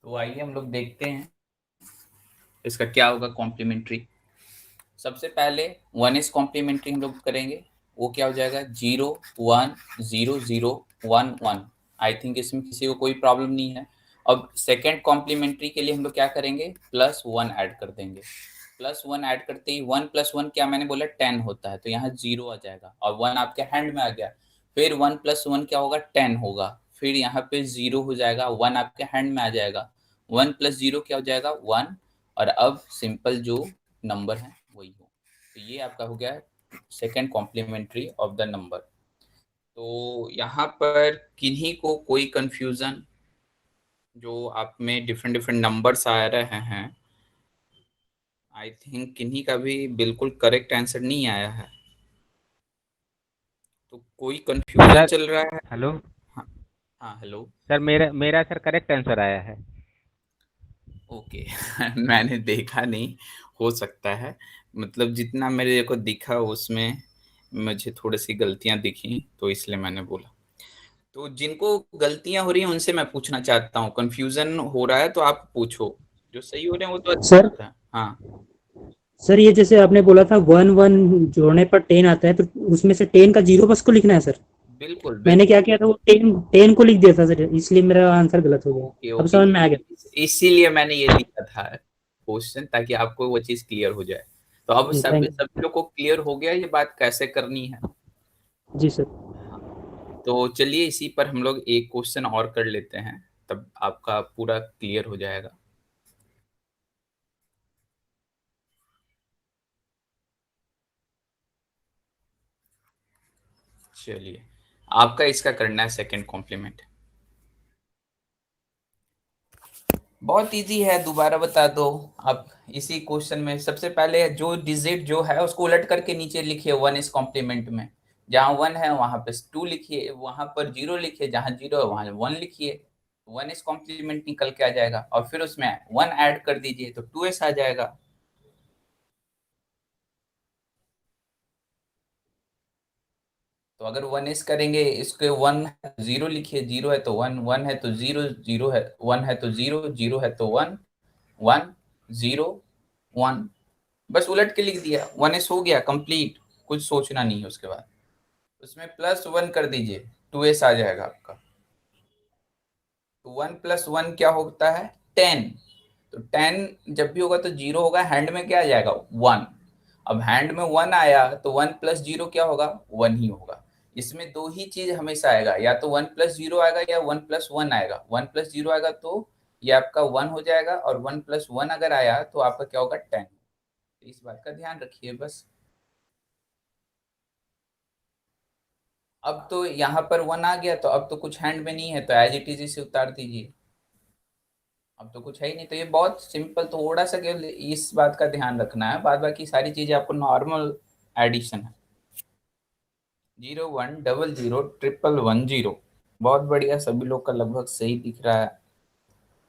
तो आइए हम लोग देखते हैं इसका क्या होगा कॉम्प्लीमेंट्री। सबसे पहले 1s कॉम्प्लीमेंट्री हम लोग करेंगे, वो क्या हो जाएगा 0 1 0 0 1 1। आई थिंक इसमें किसी को कोई प्रॉब्लम नहीं है। अब सेकेंड कॉम्प्लीमेंट्री के लिए हम लोग क्या करेंगे, +1 ऐड कर देंगे। +1 ऐड करते ही 1 + 1 क्या मैंने बोला 10 होता है, तो यहाँ 0 आ जाएगा और 1 आपके हैंड में आ गया। फिर 1 + 1 क्या होगा 10 होगा, फिर यहाँ पे 0 हो जाएगा, 1 आपके हैंड में आ जाएगा। 1 + 0 क्या हो जाएगा 1, और अब सिंपल जो नंबर है वही हो। तो ये आपका हो गया second complementary of the number. तो यहाँ पर किन्हीं को कोई कंफ्यूजन, जो आप में डिफरेंट डिफरेंट नंबर्स आ रहे हैं, आई थिंक किन्हीं का भी बिल्कुल करेक्ट आंसर नहीं आया है, तो कोई कंफ्यूजन सर चल रहा है। हेलो। हाँ, हाँ हेलो। सर मेरा सर करेक्ट आंसर आया है। ओके मैंने देखा नहीं, हो सकता है, मतलब जितना मेरे को दिखा उसमें मुझे थोड़ी सी गलतियां दिखी, तो इसलिए मैंने बोला। तो जिनको गलतियां हो रही हैं उनसे मैं पूछना चाहता हूँ, कंफ्यूजन हो रहा है तो आप पूछो, जो सही हो रहे हैं वो तो अच्छी सर बात है। हाँ सर ये जैसे आपने बोला था 1 1 जोड़ने पर 10 आता है, तो उसमें से 10 का जीरो बस को लिखना है सर। बिल्कुल मैंने बिल्कुल। क्या किया था, वो 10 को लिख दिया था सर, इसलिए मेरा आंसर गलत हो गया। ओके अब ओके, समझ में आ गया। इसीलिए मैंने ये लिखा था क्वेश्चन, ताकि आपको वो चीज क्लियर हो जाए। तो अब जी सब थैंक सभी लोग को क्लियर हो गया ये बात कैसे करनी है। यू जी सर। हाँ, तो चलिए इसी पर हम लोग एक क्वेश्चन और कर लेते हैं, तब आपका पूरा क्लियर हो जाएगा। चलिए, आपका इसका करना है सेकंड कॉम्प्लीमेंट। बहुत इजी है, दोबारा बता दो। आप इसी क्वेश्चन में सबसे पहले जो डिजिट जो है उसको उलट करके नीचे लिखिए 1s कॉम्प्लीमेंट में। जहाँ 1 है वहां पे 2 लिखिए, वहां पर 0 लिखिए, जहाँ 0 है वहां 1 लिखिए। 1s कॉम्प्लीमेंट निकल के आ जाएगा, और फिर उसमें 1 ऐड कर दीजिए तो 2s आ जाएगा। तो अगर 1s करेंगे, इसके 1 0 लिखिए, 0 है तो 1, 1 है तो 0, 0 है 1 है तो 0, 0 है तो 1, 1 0 1, बस उलट के लिख दिया, 1s हो गया कंप्लीट। कुछ सोचना नहीं है उसके बाद। उसमें +1 कर दीजिए, 2s आ जाएगा आपका। तो 1 + 1 क्या होता है 10। तो 10 जब भी होगा तो 0 होगा, हैंड में क्या आ जाएगा 1। अब हैंड में 1 आया तो 1 + 0 क्या होगा 1 ही होगा। इसमें दो ही चीज हमेशा आएगा, या तो 1 + 0 आएगा या 1 + 1 आएगा। 1 + 0 आएगा तो ये आपका 1 हो जाएगा, और 1 + 1 अगर आया तो आपका क्या होगा 10। इस बात का ध्यान रखिए बस। अब तो यहाँ पर 1 आ गया, तो अब तो कुछ हैंड में नहीं है, तो एज इट इज इसे उतार दीजिए। अब तो कुछ है ही नहीं, तो ये बहुत सिंपल, थोड़ा सा केवल इस बात का ध्यान रखना है, बाद बाकी सारी चीजें आपको नॉर्मल एडिशन है। 0 1 0 0 1 1 0, बहुत बढ़िया, सभी लोग का लगभग सही दिख रहा है।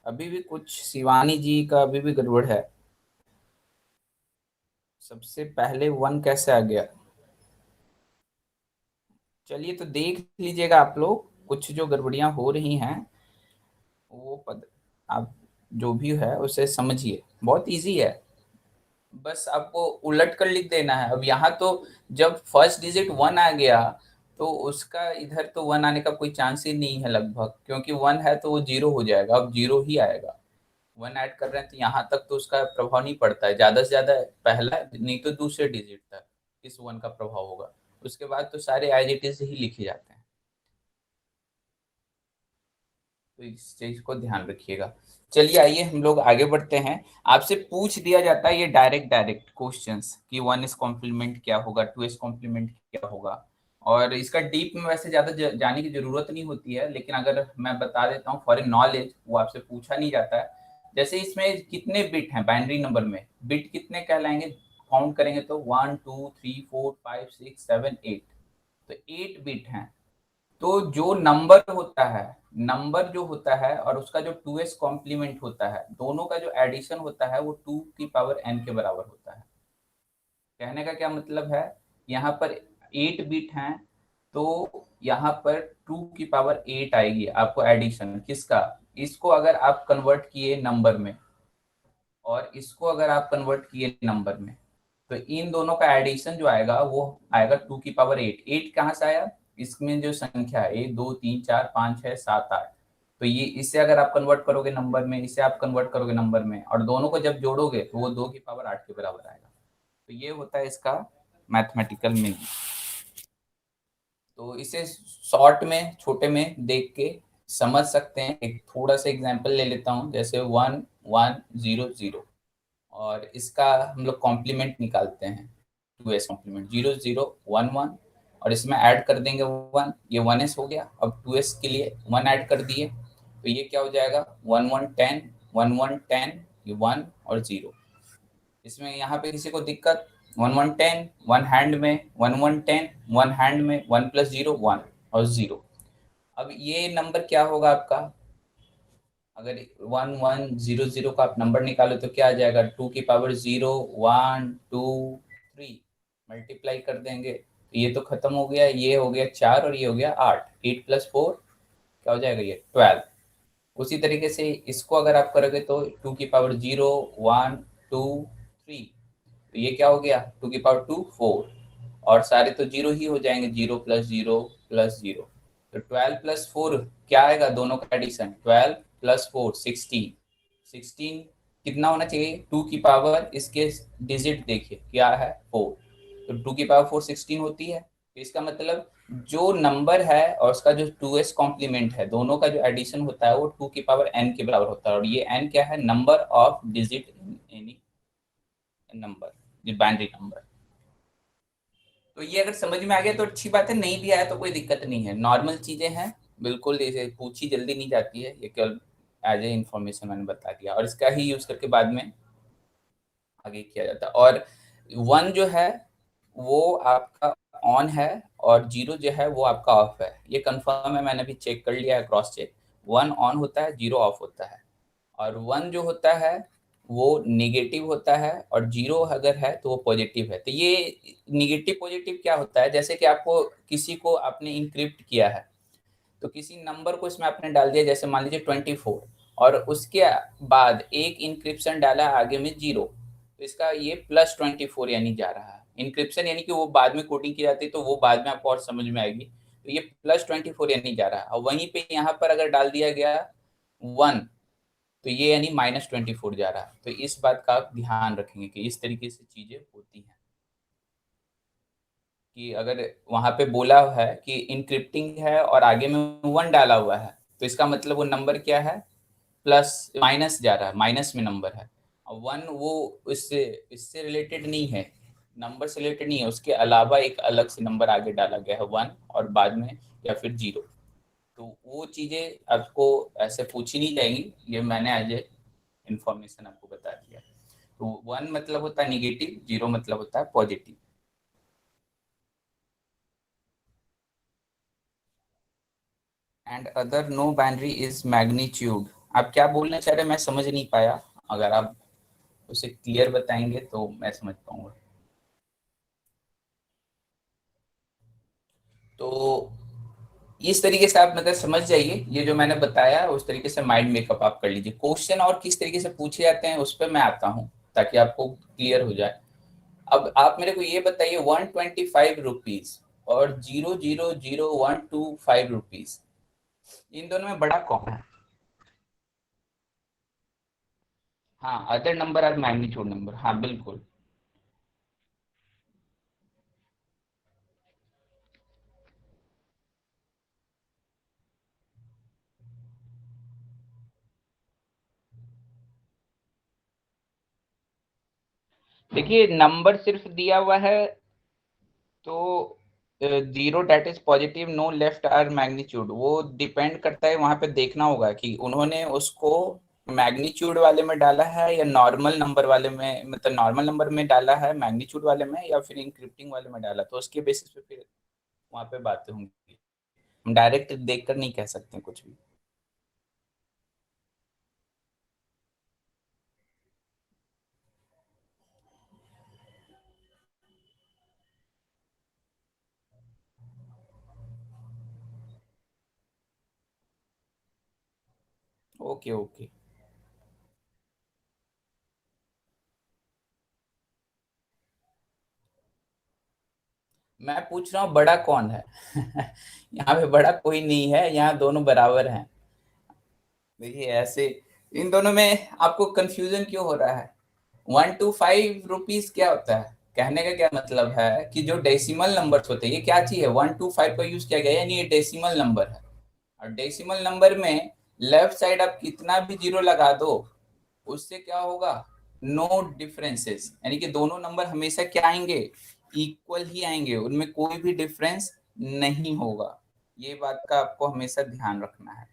अभी भी कुछ शिवानी जी का अभी भी गड़बड़ है। सबसे पहले 1 कैसे आ गया, चलिए तो देख लीजिएगा आप लोग, कुछ जो गड़बड़ियां हो रही हैं वो आप जो भी है उसे समझिए, बहुत इजी है। बस आपको उलट कर लिख देना है। अब यहाँ तो जब फर्स्ट डिजिट 1 आ गया, तो उसका इधर तो 1 आने का कोई चांस ही नहीं है लगभग, क्योंकि 1 है तो वो 0 हो जाएगा, अब 0 ही आएगा। 1 ऐड कर रहे हैं तो यहाँ तक तो उसका प्रभाव नहीं पड़ता है, ज्यादा से ज्यादा पहला नहीं तो दूसरे डिजिट तक इस 1 का प्रभाव होगा। उसके बाद तो सारे एज इट इज ही लिखे जाते हैं। तो इस चीज को ध्यान रखिएगा। चलिए आइए हम लोग आगे बढ़ते हैं। आपसे पूछ दिया जाता है ये डायरेक्ट डायरेक्ट क्वेश्चंस कि 1s कॉम्प्लीमेंट क्या होगा, 2s कॉम्प्लीमेंट क्या होगा, और इसका डीप में वैसे ज्यादा जाने की जरूरत नहीं होती है, लेकिन अगर मैं बता देता हूँ फॉर ए नॉलेज, वो आपसे पूछा नहीं जाता है। जैसे इसमें कितने बिट हैं बाइनरी नंबर में, बिट कितने कहलाएंगे, काउंट करेंगे तो 1 2 3 4 5 6 7 8, तो 8 बिट हैं। तो जो नंबर होता है, नंबर जो होता है और उसका जो 2s कॉम्प्लीमेंट होता है, दोनों का जो एडिशन होता है वो 2n के बराबर होता है। कहने का क्या मतलब है, यहाँ पर 8 बिट हैं, तो यहाँ पर 2 की पावर 8 आएगी आपको एडिशन किसका, इसको अगर आप कन्वर्ट किए नंबर में और इसको अगर आप कन्वर्ट किए नंबर में, तो इन दोनों का एडिशन जो आएगा वो आएगा 2 की पावर 8। 8 कहाँ से आया? इसमें जो संख्या है 1 2 3 4 5 6 7 8, तो ये इससे अगर आप कन्वर्ट करोगे नंबर में, इसे आप कन्वर्ट करोगे नंबर में, और दोनों को जब जोड़ोगे तो वो 2 की पावर 8 के बराबर आएगा। तो ये होता है इसका मैथमेटिकल मीनिंग। तो इसे शॉर्ट में, छोटे में देख के समझ सकते हैं। एक थोड़ा सा एग्जांपल ले लेता हूँ, जैसे 1 1 0 0, और इसका हम लोग कॉम्प्लीमेंट निकालते हैं। 2s कॉम्प्लीमेंट 0 0 1 1, और इसमें ऐड कर देंगे 1, ये 1s हो गया। अब 2s के लिए 1 ऐड कर दिए, तो ये क्या हो जाएगा? 1 1 10, 1 1 10, ये 1 और 0। इसमें यहाँ पे किसी को दिक्कत? 1 1 10, वन हैंड में 1 1 10, वन हैंड में 1 + 0 1 और 0। अब ये नंबर क्या होगा आपका? अगर 1 1 0 0 का आप नंबर निकालो तो क्या आ जाएगा? 2 की पावर 0 1 2 3, मल्टीप्लाई कर देंगे तो ये तो खत्म हो गया, ये हो गया 4 और ये हो गया 8। 8 + 4 क्या हो जाएगा? ये 12। उसी तरीके से इसको अगर आप करोगे तो 2 की पावर 0 1 2 3, तो ये क्या हो गया? 2 की पावर 2 4, और सारे तो जीरो ही हो जाएंगे, 0 + 0 + 0। तो 12 + 4 क्या आएगा? दोनों का एडिशन 12 + 4 16। 16 कितना होना चाहिए? 2 की पावर, इसके डिजिट देखिए क्या है? 4। तो 2 की पावर 4 16 होती है। तो इसका मतलब जो नंबर है और उसका जो 2s कॉम्प्लीमेंट है, दोनों का जो एडिशन होता है वो 2 की पावर n के बराबर होता है। और ये n क्या है? Number of digit in any number, ये बाइनरी नंबर। तो ये अगर समझ में आ गया तो अच्छी बात है, नहीं भी आया तो कोई दिक्कत नहीं है, नॉर्मल चीजें हैं, बिल्कुल इसे पूछी जल्दी नहीं जाती है, ये केवल एज ए इंफॉर्मेशन मैंने बता दिया, और इसका ही यूज करके बाद में आगे किया जाता है। और 1 जो है वो आपका ऑन है, और 0 जो है वो आपका ऑफ है। ये कंफर्म है, मैंने भी चेक कर लिया है, क्रॉस चेक। 1 ऑन होता है, 0 ऑफ होता है। और 1 जो होता है वो नेगेटिव होता है, और 0 अगर है तो वो पॉजिटिव है। तो ये नेगेटिव पॉजिटिव क्या होता है? जैसे कि आपको किसी को आपने इंक्रिप्ट किया है, तो किसी नंबर को इसमें आपने डाल दिया, जैसे मान लीजिए 24, और उसके बाद एक इंक्रिप्शन डाला आगे में 0, तो इसका ये +24 यानी जा रहा है। इंक्रिप्शन यानी कि वो बाद में कोडिंग की जाती है, तो वो बाद में आपको और समझ में आएगी। तो ये +24 यानी जा रहा है, और वहीं पे यहाँ पर अगर डाल दिया गया 1, तो ये यानी -24 जा रहा है। तो इस बात का आप ध्यान रखेंगे कि इस तरीके से चीजें होती हैं, कि अगर वहां पे बोला है कि इनक्रिप्टिंग है और आगे में 1 डाला हुआ है, तो इसका मतलब वो नंबर क्या है? प्लस माइनस जा रहा है, माइनस में नंबर है। और 1 वो इससे इससे रिलेटेड नहीं है, नंबर से रिलेटेड नहीं है, उसके अलावा एक अलग से नंबर आगे डाला गया है 1, और बाद में या फिर 0। तो वो चीजें आपको ऐसे पूछी नहीं जाएंगी, ये मैंने एज ए इंफॉर्मेशन आपको बता दिया। तो 1 मतलब होता है निगेटिव, 0 मतलब होता है positive. And other no binary is magnitude. आप क्या बोलना चाह रहे हैं मैं समझ नहीं पाया, अगर आप उसे क्लियर बताएंगे तो मैं समझ पाऊंगा। तो इस तरीके से आप मतलब समझ जाइए, ये जो मैंने बताया उस तरीके से माइंड मेकअप आप कर लीजिए। क्वेश्चन और किस तरीके से पूछे जाते हैं उस पर मैं आता हूँ, ताकि आपको क्लियर हो जाए। अब आप मेरे को ये बताइए, 125 रुपीज और 0000125 इन दोनों में बड़ा कौन है? हाँ, other number are magnitude number, हाँ बिल्कुल। देखिए नंबर सिर्फ दिया हुआ है, तो 0 that is positive, no left are magnitude, वो डिपेंड करता है, वहां पे देखना होगा कि उन्होंने उसको मैग्नीट्यूड वाले में डाला है या नॉर्मल नंबर वाले में, मतलब नॉर्मल नंबर में डाला है मैग्नीट्यूड वाले में, या फिर इंक्रिप्टिंग वाले में डाला, तो उसके बेसिस पे फिर वहां पे बातें होंगी। हम डायरेक्ट देखकर नहीं कह सकते कुछ भी। Okay okay. मैं पूछ रहा हूँ बड़ा कौन है? यहाँ पे बड़ा कोई नहीं है, यहाँ दोनों बराबर हैं। देखिए ऐसे इन दोनों में आपको कंफ्यूजन क्यों हो रहा है? 1 to 5 रुपीज क्या होता है? कहने का क्या मतलब है कि जो डेसिमल नंबर्स होते हैं, ये क्या चीज है? 1 to 5 का यूज किया गया है, यानी ये डेसिमल नंबर है। और डेसिमल नंबर में लेफ्ट साइड आप कितना भी जीरो लगा दो, उससे क्या होगा? नो डिफरेंसेस, यानी कि दोनों नंबर हमेशा क्या आएंगे? इक्वल ही आएंगे, उनमें कोई भी डिफरेंस नहीं होगा। ये बात का आपको हमेशा ध्यान रखना है,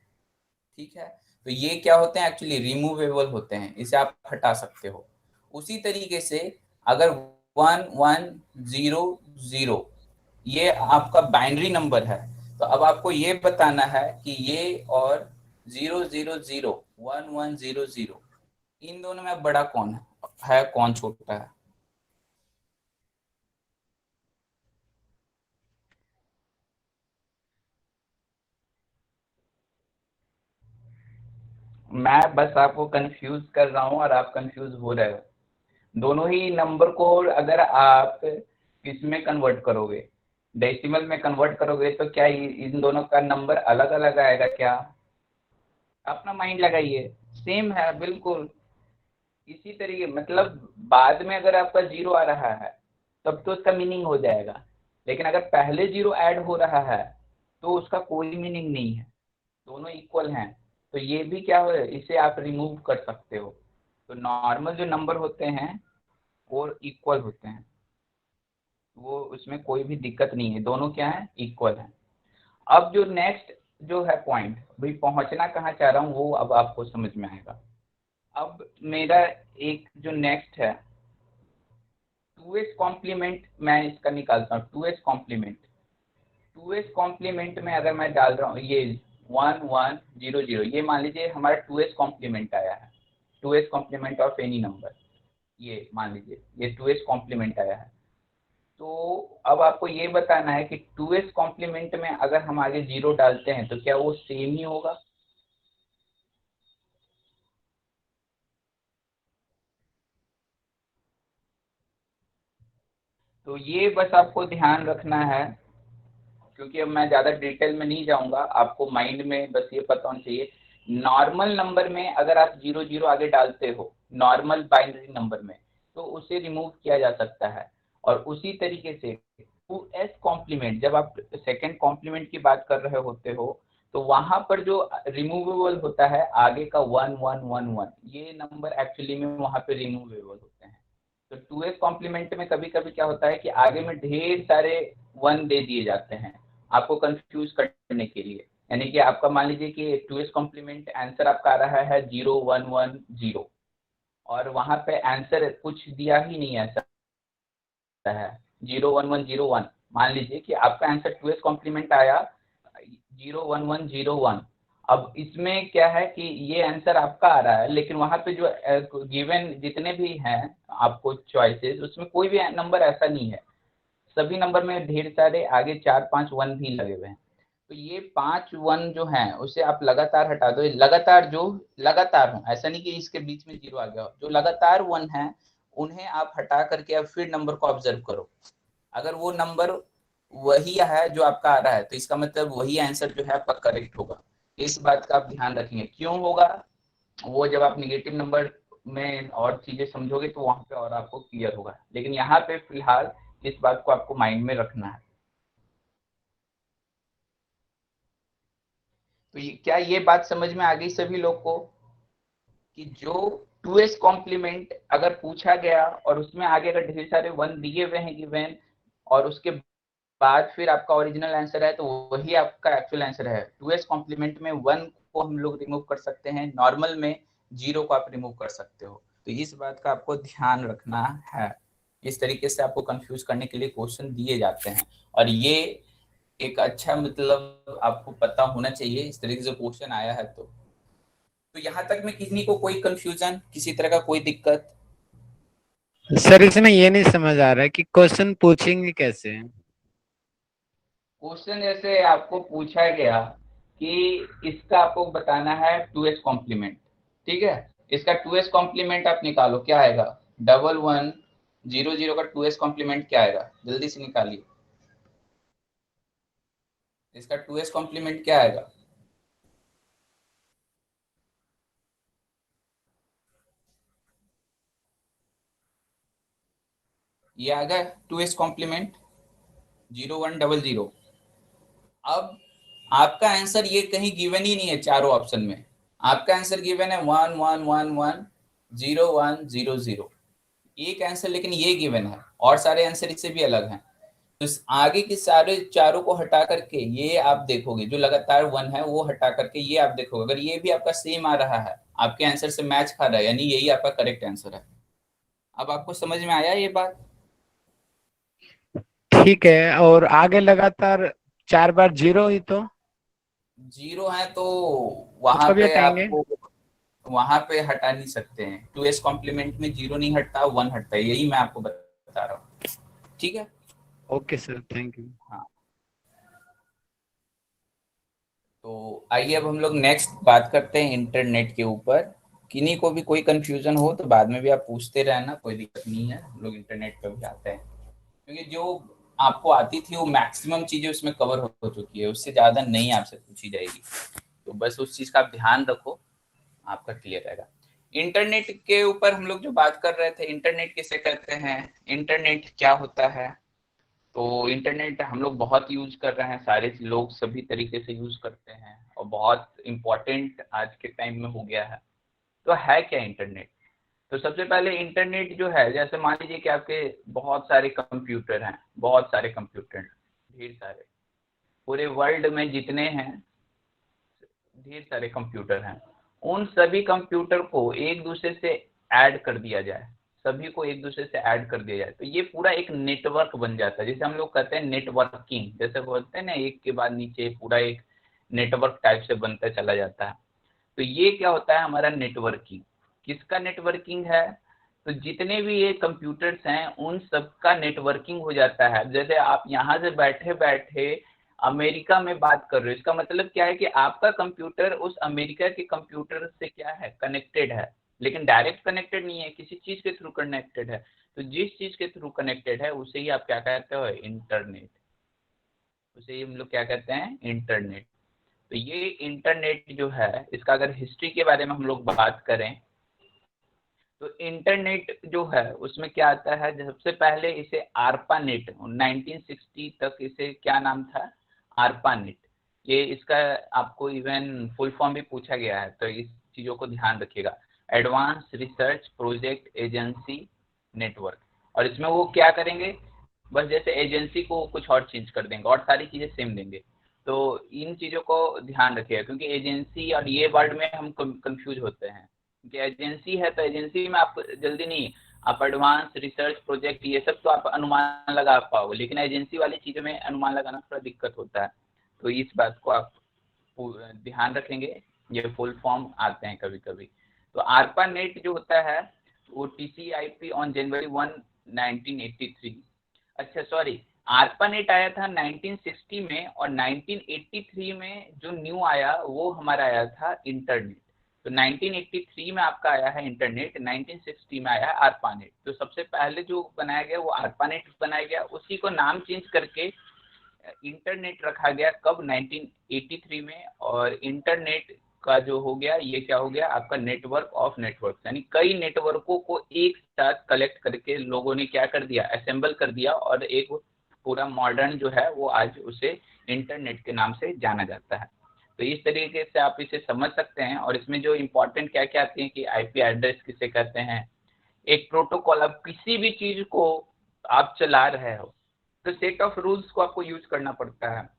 ठीक है? तो ये क्या होते हैं? एक्चुअली रिमूवेबल होते हैं, इसे आप हटा सकते हो। उसी तरीके से अगर 1100 ये आपका बाइनरी नंबर है, तो अब आपको ये बताना है कि ये और 000 1100 इन दोनों में बड़ा कौन है कौन छोटा है? मैं बस आपको कंफ्यूज कर रहा हूँ और आप कंफ्यूज हो रहे हो। दोनों ही नंबर को अगर आप किसमें कन्वर्ट करोगे, डेसिमल में कन्वर्ट करोगे, तो क्या इन दोनों का नंबर अलग अलग आएगा क्या? अपना माइंड लगाइए, सेम है बिल्कुल। इसी तरीके मतलब बाद में अगर आपका जीरो आ रहा है तब तो उसका मीनिंग हो जाएगा, लेकिन अगर पहले जीरो ऐड हो रहा है तो उसका कोई मीनिंग नहीं है, दोनों इक्वल हैं। तो ये भी क्या हो, इसे आप रिमूव कर सकते हो। तो नॉर्मल जो नंबर होते हैं वो इक्वल होते हैं, वो उसमें कोई भी दिक्कत नहीं है, दोनों क्या है? इक्वल है। अब जो नेक्स्ट जो है पॉइंट, भाई पहुंचना कहाँ चाह रहा हूँ वो अब आपको समझ में आएगा। अब मेरा एक जो नेक्स्ट है 2s कॉम्प्लीमेंट, मैं इसका निकालता हूँ 2s कॉम्प्लीमेंट। 2s कॉम्प्लीमेंट में अगर मैं डाल रहा हूँ ये 1100, ये मान लीजिए हमारा 2s कॉम्प्लीमेंट आया है, 2s complement of any number, ये मान लीजिए ये 2s कॉम्प्लीमेंट आया है। तो अब आपको ये बताना है कि 2s कॉम्प्लीमेंट में अगर हम आगे जीरो डालते हैं तो क्या वो सेम ही होगा? तो ये बस आपको ध्यान रखना है, क्योंकि अब मैं ज़्यादा डिटेल में नहीं जाऊँगा, आपको माइंड में बस ये पता होना चाहिए। नॉर्मल नंबर में अगर आप 00 आगे डालते हो, नॉर्मल बाइनरी नंबर में, तो उसे रिमूव किया जा सकता है। और उसी तरीके से 2s कॉम्प्लीमेंट, जब आप सेकंड कॉम्प्लीमेंट की बात कर रहे होते हो, तो वहाँ पर जो रिमूवेबल होता है आगे का 1111, ये नंबर एक्चुअली में वहाँ पे रिमूवेबल होते हैं। तो 2s कॉम्प्लीमेंट में कभी-कभी क्या होता है कि आगे में ढेर सारे 1 दे दिए जाते हैं आपको कंफ्यूज करने के लिए। यानी कि आपका मान लीजिए कि 2s कॉम्प्लीमेंट आंसर आपका आ रहा है 0110, और वहाँ पे आंसर कुछ दिया ही नहीं है, है 01101। मान लीजिए कि आपका आंसर 2s कॉम्प्लीमेंट आया 01101। अब इसमें क्या है कि ये आंसर आपका आ रहा है, लेकिन वहाँ पे जो गिवन जितने भी हैं आपको चॉइसेस, उसमें कोई भी नंबर ऐसा नहीं है, सभी नंबर में ढेर सारे आगे 4-5 वन भी लगे हुए हैं। तो ये 5 वन जो हैं उसे आप लगातार हटा दो, लगातार जो लगातार हो, ऐसा नहीं कि इसके बीच में जीरो आ गया हो, जो लगातार वन है उन्हें आप हटा करके अब फिर नंबर को ऑब्जर्व करो। अगर वो नंबर वही है जो आपका आ रहा है, तो इसका मतलब वही आंसर जो है आपका करेक्ट होगा। इस बात का आप ध्यान रखेंगे। क्यों होगा वो, जब आप निगेटिव नंबर में और चीजें समझोगे तो वहां पे और आपको क्लियर होगा, लेकिन यहाँ पे फिलहाल इस बात को आपको माइंड में रखना है। तो क्या ये बात समझ में आ गई सभी लोग को कि जो 2s कॉम्प्लीमेंट अगर पूछा गया और उसमें आगे अगर ढेर सारे वन दिए हुए हैं गिवन, और उसके बाद फिर आपका ओरिजिनल आंसर है, तो वही आपका एक्चुअल आंसर है। 2s कॉम्प्लीमेंट में 1 को हम लोग रिमूव कर सकते हैं, नॉर्मल में 0 को आप रिमूव कर सकते हो। तो इस बात का आपको ध्यान रखना है। इस तरीके से आपको कंफ्यूज करने के लिए क्वेश्चन दिए जाते हैं, और ये एक अच्छा मतलब आपको पता होना चाहिए इस तरीके से क्वेश्चन आया है। तो यहाँ तक में किसी को कोई कंफ्यूजन, किसी तरह का कोई दिक्कत? सर इसमें ये नहीं समझ आ रहा है कि क्वेश्चन पूछेंगे कैसे? क्वेश्चन जैसे आपको पूछा गया कि इसका आपको बताना है 2s कॉम्प्लीमेंट। ठीक है, इसका 2s कॉम्प्लीमेंट आप निकालो, क्या आएगा 1100 का 2s कॉम्प्लीमेंट क्या आएगा, जल्दी से निकालिए। इसका 2s कॉम्प्लीमेंट क्या आएगा? ये आ गया 2s कॉम्प्लीमेंट 0100। अब आपका आंसर ये कहीं गिवन ही नहीं है, चारों ऑप्शन में आपका आंसर गिवन है 11110100, एक आंसर लेकिन ये गिवन है और सारे आंसर इससे भी अलग हैं। तो इस आगे के सारे चारों को हटा करके ये आप देखोगे, जो लगातार 1 है वो हटा करके ये आप देखोगे, अगर ये भी आपका सेम आ रहा है, आपके आंसर से मैच खा रहा है, यानी यही आपका करेक्ट आंसर है। अब आपको समझ में आया ये बात? ठीक है, और आगे लगातार 4 बार 0 ही तो जीरो है तो वहां उसको भी पे हटाएंगे। आपको वहां पे हटा नहीं सकते हैं, 2s कॉम्प्लीमेंट में 0 नहीं हटता, 1 हटता है, यही मैं आपको बता रहा हूँ। ठीक है, ओके सर, थैंक यू। हाँ। तो आइए अब हम लोग नेक्स्ट बात करते हैं इंटरनेट के ऊपर। किन्हीं को भी कोई कंफ्यूजन हो तो बाद में भी आप पूछते रहना, कोई दिक्कत नहीं है, हम लोग इंटरनेट पे भी आते हैं, क्योंकि जो आपको आती थी वो मैक्सिमम चीजें उसमें कवर हो चुकी है, उससे ज्यादा नहीं आपसे पूछी जाएगी। तो बस उस चीज का आप ध्यान रखो, आपका क्लियर रहेगा। इंटरनेट के ऊपर हम लोग जो बात कर रहे थे, इंटरनेट किसे कहते हैं, इंटरनेट क्या होता है। तो इंटरनेट हम लोग बहुत यूज कर रहे हैं, सारे लोग सभी तरीके से यूज करते हैं और बहुत इम्पोर्टेंट आज के टाइम में हो गया है। तो है क्या इंटरनेट? तो सबसे पहले इंटरनेट जो है, जैसे मान लीजिए कि आपके बहुत सारे कंप्यूटर हैं, बहुत सारे कंप्यूटर, ढेर सारे, पूरे वर्ल्ड में जितने हैं ढेर सारे कंप्यूटर हैं, उन सभी कंप्यूटर को एक दूसरे से ऐड कर दिया जाए, सभी को एक दूसरे से ऐड कर दिया जाए, तो ये पूरा एक नेटवर्क बन जाता है, जिसे हम लोग कहते हैं नेटवर्किंग, जैसे बोलते हैं ना एक के बाद नीचे पूरा एक नेटवर्क टाइप से बनता चला जाता है। तो ये क्या होता है हमारा नेटवर्किंग। किसका नेटवर्किंग है? तो जितने भी ये कंप्यूटर्स हैं उन सबका नेटवर्किंग हो जाता है। जैसे आप यहाँ से बैठे बैठे अमेरिका में बात कर रहे हो, इसका मतलब क्या है कि आपका कंप्यूटर उस अमेरिका के कंप्यूटर से क्या है, कनेक्टेड है, लेकिन डायरेक्ट कनेक्टेड नहीं है, किसी चीज के थ्रू कनेक्टेड है। तो जिस चीज के थ्रू कनेक्टेड है उसे ही आप क्या कहते हो, इंटरनेट, उसे ही हम लोग क्या कहते हैं, इंटरनेट। तो ये इंटरनेट जो है, इसका अगर हिस्ट्री के बारे में हम लोग बात करें तो इंटरनेट जो है उसमें क्या आता है, सबसे पहले इसे आरपानेट 1960 तक इसे क्या नाम था, आरपानेट। ये इसका आपको इवन फुल फॉर्म भी पूछा गया है, तो इस चीजों को ध्यान रखिएगा, advance research project agency network. और इसमें वो क्या करेंगे, बस जैसे एजेंसी को कुछ और चेंज कर देंगे और सारी चीजें सेम देंगे। तो इन चीजों को ध्यान रखिएगा, क्योंकि एजेंसी और ये वर्ड में हम कंफ्यूज होते हैं कि एजेंसी है तो एजेंसी में आप जल्दी नहीं, आप एडवांस रिसर्च प्रोजेक्ट ये सब तो आप अनुमान लगा पाओगे, लेकिन एजेंसी वाली चीजों में अनुमान लगाना थोड़ा दिक्कत होता है। तो इस बात को आप ध्यान रखेंगे, ये फुल फॉर्म आते हैं कभी कभी। तो आरपा नेट जो होता है वो टीसीआईपी ऑन जनवरी 1983, अच्छा सॉरी, आरपानेट आया था 1960 में, और 1983 में जो न्यू आया वो हमारा आया था इंटरनेट। तो 1983 में आपका आया है इंटरनेट, 1960 में आया आरपानेट। तो सबसे पहले जो बनाया गया वो आरपानेट बनाया गया, उसी को नाम चेंज करके इंटरनेट रखा गया कब, 1983 में। और इंटरनेट का जो हो गया ये क्या हो गया आपका, नेटवर्क ऑफ नेटवर्क, यानी कई नेटवर्कों को एक साथ कलेक्ट करके लोगों ने क्या कर दिया, असेंबल कर दिया, और एक पूरा मॉडर्न जो है वो आज उसे इंटरनेट के नाम से जाना जाता है। तो इस तरीके से आप इसे समझ सकते हैं। और इसमें जो इम्पोर्टेंट क्या क्या आती है कि आईपी एड्रेस किसे कहते हैं, एक प्रोटोकॉल, अब किसी भी चीज को आप चला रहे हो तो सेट ऑफ रूल्स को आपको यूज करना पड़ता है।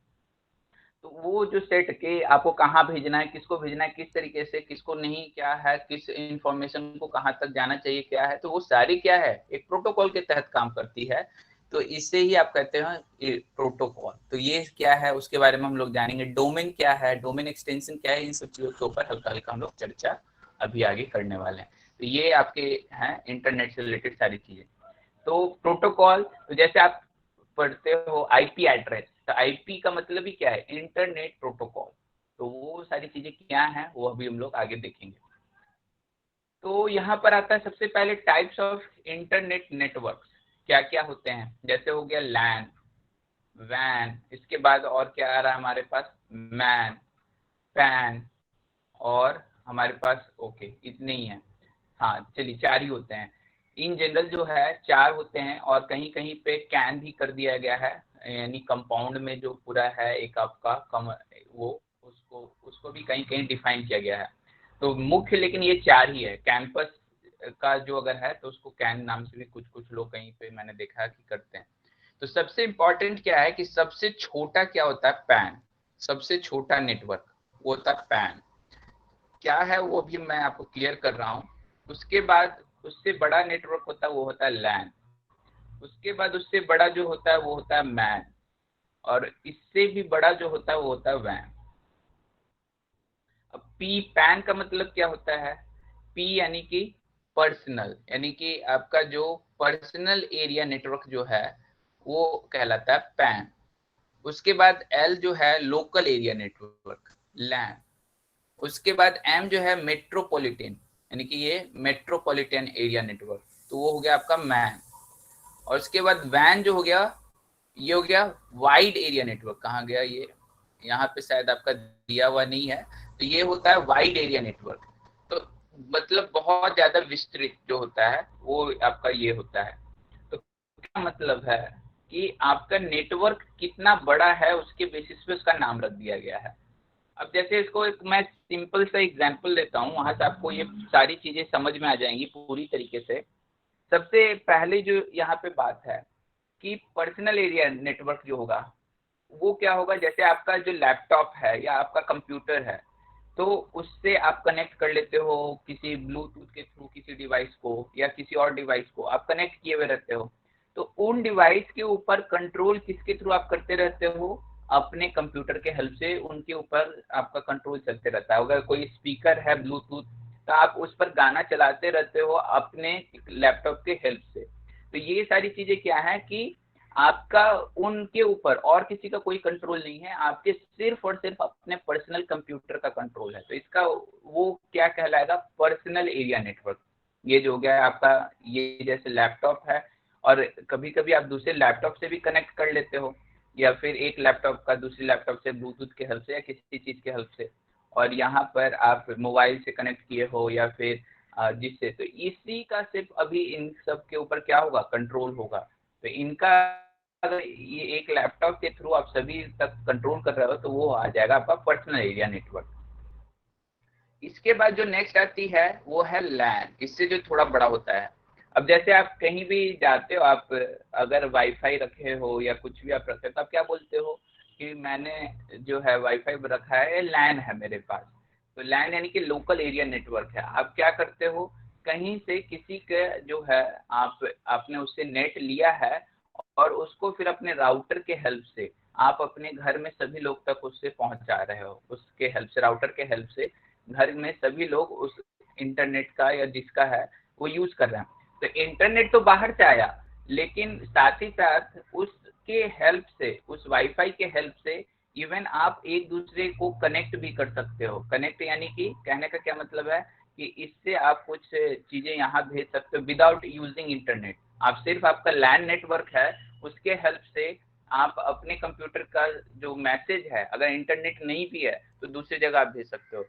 तो वो जो सेट के आपको कहाँ भेजना है, किसको भेजना है, किस तरीके से, किसको नहीं, क्या है, किस इंफॉर्मेशन को कहाँ तक जाना चाहिए, क्या है, तो वो सारी क्या है एक प्रोटोकॉल के तहत काम करती है। तो इससे ही आप कहते हैं प्रोटोकॉल। तो ये क्या है उसके बारे में हम लोग जानेंगे। डोमेन क्या है, डोमेन एक्सटेंशन क्या है, इन सब चीजों के ऊपर हल्का हल्का हम लोग चर्चा अभी आगे करने वाले हैं। तो ये आपके हैं इंटरनेट से रिलेटेड सारी चीजें। तो प्रोटोकॉल, तो जैसे आप पढ़ते हो आईपी एड्रेस, तो आईपी का मतलब ही क्या है, इंटरनेट प्रोटोकॉल। तो वो सारी चीजें क्या हैं वो अभी हम लोग आगे देखेंगे। तो यहाँ पर आता है सबसे पहले टाइप्स ऑफ इंटरनेट नेटवर्क्स क्या क्या होते हैं। जैसे हो गया लैन, वैन, इसके बाद और क्या आ रहा है हमारे पास, मैन, पैन, और हमारे पास ओके इतने ही हैं। हाँ चलिए 4 ही होते हैं इन जनरल, जो है 4 होते हैं, और कहीं कहीं पे कैन भी कर दिया गया है, यानी कंपाउंड में जो पूरा है एक आपका वो उसको उसको भी कहीं कहीं डिफाइन किया गया है। तो मुख्य लेकिन ये 4 ही है। कैंपस का जो अगर है तो उसको कैन नाम से भी कुछ कुछ लोग कहीं पे मैंने देखा कि करते हैं। तो सबसे इम्पोर्टेंट क्या है कि सबसे छोटा क्या होता है, पैन। सबसे छोटा नेटवर्क वो होता है पैन। क्या है वो भी मैं आपको क्लियर कर रहा हूँ। उसके बाद उससे बड़ा नेटवर्क होता है वो होता है लैन। उसके बाद उससे बड़ा जो होता है वो होता है मैन, और इससे भी बड़ा जो होता है वो होता है वैन। अब पी पैन का मतलब क्या होता है, पी यानी कि पर्सनल, यानी कि आपका जो पर्सनल एरिया नेटवर्क जो है वो कहलाता है पैन। उसके बाद एल जो है लोकल एरिया नेटवर्क, लैन। उसके बाद एम जो है मेट्रोपॉलिटन, यानी कि ये मेट्रोपॉलिटन एरिया नेटवर्क, तो वो हो गया आपका मैन। और उसके बाद वैन जो हो गया, ये हो गया वाइड एरिया नेटवर्क। कहाँ गया ये, यहाँ पे शायद आपका दिया हुआ नहीं है, तो ये होता है वाइड एरिया नेटवर्क। तो मतलब बहुत ज्यादा विस्तृत जो होता है वो आपका ये होता है। तो क्या मतलब है कि आपका नेटवर्क कितना बड़ा है उसके बेसिस पे उसका नाम रख दिया गया है। अब जैसे इसको एक मैं सिंपल सा एग्जांपल देता हूँ, वहां से आपको ये सारी चीजें समझ में आ जाएंगी पूरी तरीके से। सबसे पहले जो यहाँ पे बात है कि पर्सनल एरिया नेटवर्क जो होगा वो क्या होगा, जैसे आपका जो लैपटॉप है या आपका कंप्यूटर है, तो उससे आप कनेक्ट कर लेते हो किसी ब्लूटूथ के थ्रू किसी डिवाइस को, या किसी और डिवाइस को आप कनेक्ट किए हुए रहते हो। तो उन डिवाइस के ऊपर कंट्रोल किसके थ्रू आप करते रहते हो, अपने कंप्यूटर के हेल्प से उनके ऊपर आपका कंट्रोल चलते रहता है। अगर कोई स्पीकर है ब्लूटूथ, तो आप उस पर गाना चलाते रहते हो अपने लैपटॉप के हेल्प से। तो ये सारी चीजें क्या है कि आपका उनके ऊपर और किसी का कोई कंट्रोल नहीं है, आपके सिर्फ और सिर्फ अपने पर्सनल कंप्यूटर का कंट्रोल है। तो इसका वो क्या कहलाएगा, पर्सनल एरिया नेटवर्क। ये जो हो गया है आपका, ये जैसे लैपटॉप है, और कभी कभी आप दूसरे लैपटॉप से भी कनेक्ट कर लेते हो, या फिर एक लैपटॉप का दूसरे लैपटॉप से ब्लूटूथ के हेल्प से या किसी चीज के हेल्प से, और यहाँ पर आप मोबाइल से कनेक्ट किए हो या फिर जिससे, तो इसी का सिर्फ अभी इन सब के ऊपर क्या होगा, कंट्रोल होगा। तो इनका अगर ये एक लैपटॉप के थ्रू आप सभी तक कंट्रोल कर रहे हो तो वो आ जाएगा आपका पर्सनल एरिया नेटवर्क। इसके बाद जो नेक्स्ट आती है वो है लैन, इससे जो थोड़ा बड़ा होता है। अब जैसे आप कहीं भी जाते हो, आप अगर वाईफाई रखे हो या कुछ भी आप रखे हो, तो आप क्या बोलते हो कि मैंने जो है वाईफाई रखा है, लैन है मेरे पास। तो लैन यानी कि लोकल एरिया नेटवर्क है। आप क्या करते हो, कहीं से किसी के जो है आपने उससे नेट लिया है, और उसको फिर अपने राउटर के हेल्प से आप अपने घर में सभी लोग तक उससे पहुंचा रहे हो, उसके हेल्प से, राउटर के हेल्प से घर में सभी लोग उस इंटरनेट का या जिसका है वो यूज कर रहे हैं। तो इंटरनेट तो बाहर से आया, लेकिन साथ ही साथ उसके हेल्प से, उस वाईफाई के हेल्प से इवन आप एक दूसरे को कनेक्ट भी कर सकते हो। कनेक्ट यानी कि कहने का क्या मतलब है कि इससे आप कुछ चीजें यहाँ भेज सकते हो विदाउट यूजिंग इंटरनेट। आप सिर्फ आपका लैन नेटवर्क है उसके हेल्प से आप अपने कंप्यूटर का जो मैसेज है, अगर इंटरनेट नहीं भी है तो दूसरी जगह आप भेज सकते हो,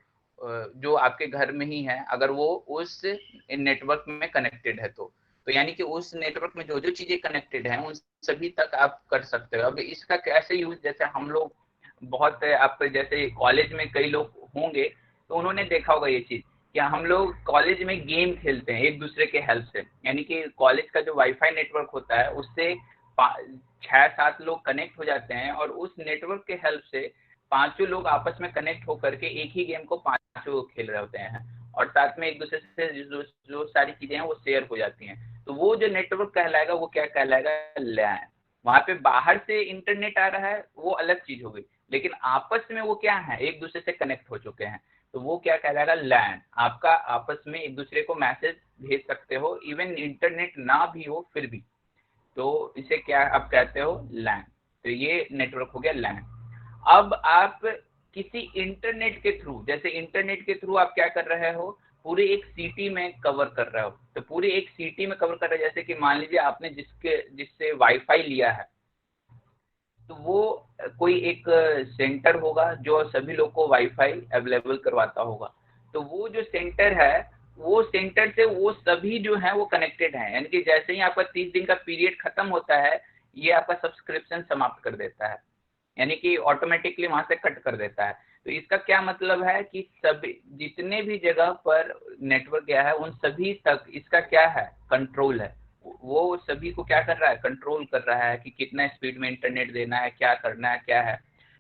जो आपके घर में ही है, अगर वो उस नेटवर्क में कनेक्टेड है तो यानी कि उस नेटवर्क में जो जो चीजें कनेक्टेड हैं उन सभी तक आप कर सकते हो। अब इसका कैसे यूज, जैसे हम लोग बहुत आप जैसे कॉलेज में कई लोग होंगे तो उन्होंने देखा होगा ये चीज, क्या हम लोग कॉलेज में गेम खेलते हैं एक दूसरे के हेल्प से, यानी कि कॉलेज का जो वाईफाई नेटवर्क होता है उससे 6-7 लोग कनेक्ट हो जाते हैं, और उस नेटवर्क के हेल्प से 5 लोग आपस में कनेक्ट होकर के एक ही गेम को 5 खेल रहे होते हैं, और साथ में एक दूसरे से जो सारी चीजें हैं वो शेयर हो जाती हैं। तो वो जो नेटवर्क कहलाएगा वो क्या कहलाएगा, लैन। वहां पे बाहर से इंटरनेट आ रहा है वो अलग चीज हो गई, लेकिन आपस में वो क्या है, एक दूसरे से कनेक्ट हो चुके हैं, तो वो क्या कहलाएगा, लैन। आपका आपस में एक दूसरे को मैसेज भेज सकते हो, इवन इंटरनेट ना भी हो फिर भी, तो इसे क्या आप कहते हो, लैन। तो ये नेटवर्क हो गया लैन। अब आप किसी इंटरनेट के थ्रू, जैसे इंटरनेट के थ्रू आप क्या कर रहे हो, पूरे एक सिटी में कवर कर रहे हो। तो पूरे एक सिटी में कवर कर रहे हो, जैसे कि मान लीजिए आपने जिससे वाईफाई लिया है, तो वो कोई एक सेंटर होगा जो सभी लोग को वाईफाई अवेलेबल करवाता होगा। तो वो जो सेंटर है, वो सेंटर से वो सभी जो है वो कनेक्टेड है, यानी कि जैसे ही आपका 30 दिन का पीरियड खत्म होता है, ये आपका सब्सक्रिप्शन समाप्त कर देता है, यानी कि ऑटोमेटिकली वहां से कट कर देता है। तो इसका क्या मतलब है कि सभी जितने भी जगह पर नेटवर्क गया है उन सभी तक इसका क्या है, कंट्रोल है। वो सभी को क्या कर रहा है, कंट्रोल कर रहा है कि कितना स्पीड में इंटरनेट देना है, क्या करना है, क्या है।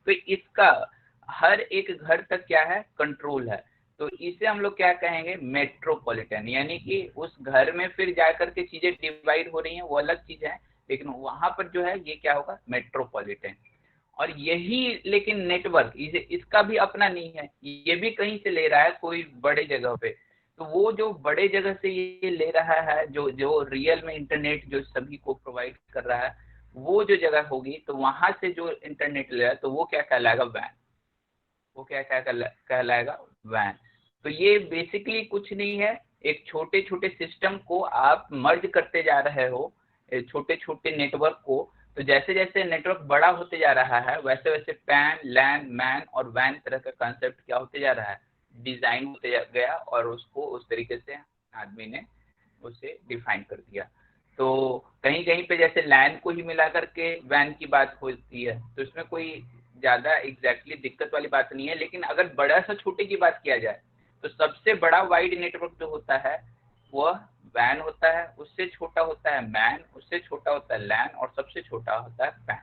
तो इसका हर एक घर तक क्या है, कंट्रोल है। तो इसे हम लोग क्या कहेंगे, मेट्रोपॉलिटन, यानी कि उस घर में फिर जाकर के चीजें डिवाइड हो रही हैं वो अलग चीज है, लेकिन वहां पर जो है ये क्या होगा, मेट्रोपॉलिटन। और यही लेकिन नेटवर्क इसका भी अपना नहीं है, ये भी कहीं से ले रहा है कोई बड़े जगह पे। तो वो जो बड़े जगह से ये ले रहा है, जो जो रियल में इंटरनेट जो सभी को प्रोवाइड कर रहा है, वो जो जगह होगी तो वहां से जो इंटरनेट ले रहा है तो वो क्या कहलाएगा, वैन। वो क्या क्या कहलाएगा, वैन। तो ये बेसिकली कुछ नहीं है, एक छोटे छोटे सिस्टम को आप मर्ज करते जा रहे हो, छोटे छोटे नेटवर्क को। तो जैसे जैसे नेटवर्क बड़ा होते जा रहा है, वैसे वैसे पैन, लैन, मैन और वैन तरह का कॉन्सेप्ट क्या होते जा रहा है, डिजाइन होते गया, और उसको उस तरीके से आदमी ने उसे डिफाइन कर दिया। तो कहीं कहीं पे जैसे लैन को ही मिला करके वैन की बात होती है, तो इसमें कोई ज्यादा एग्जैक्टली दिक्कत वाली बात नहीं है। लेकिन अगर बड़ा सा छोटे की बात किया जाए, तो सबसे बड़ा वाइड नेटवर्क जो होता है वह वैन होता है, उससे छोटा होता है मैन, उससे छोटा होता है लैन, और सबसे छोटा होता है पैन।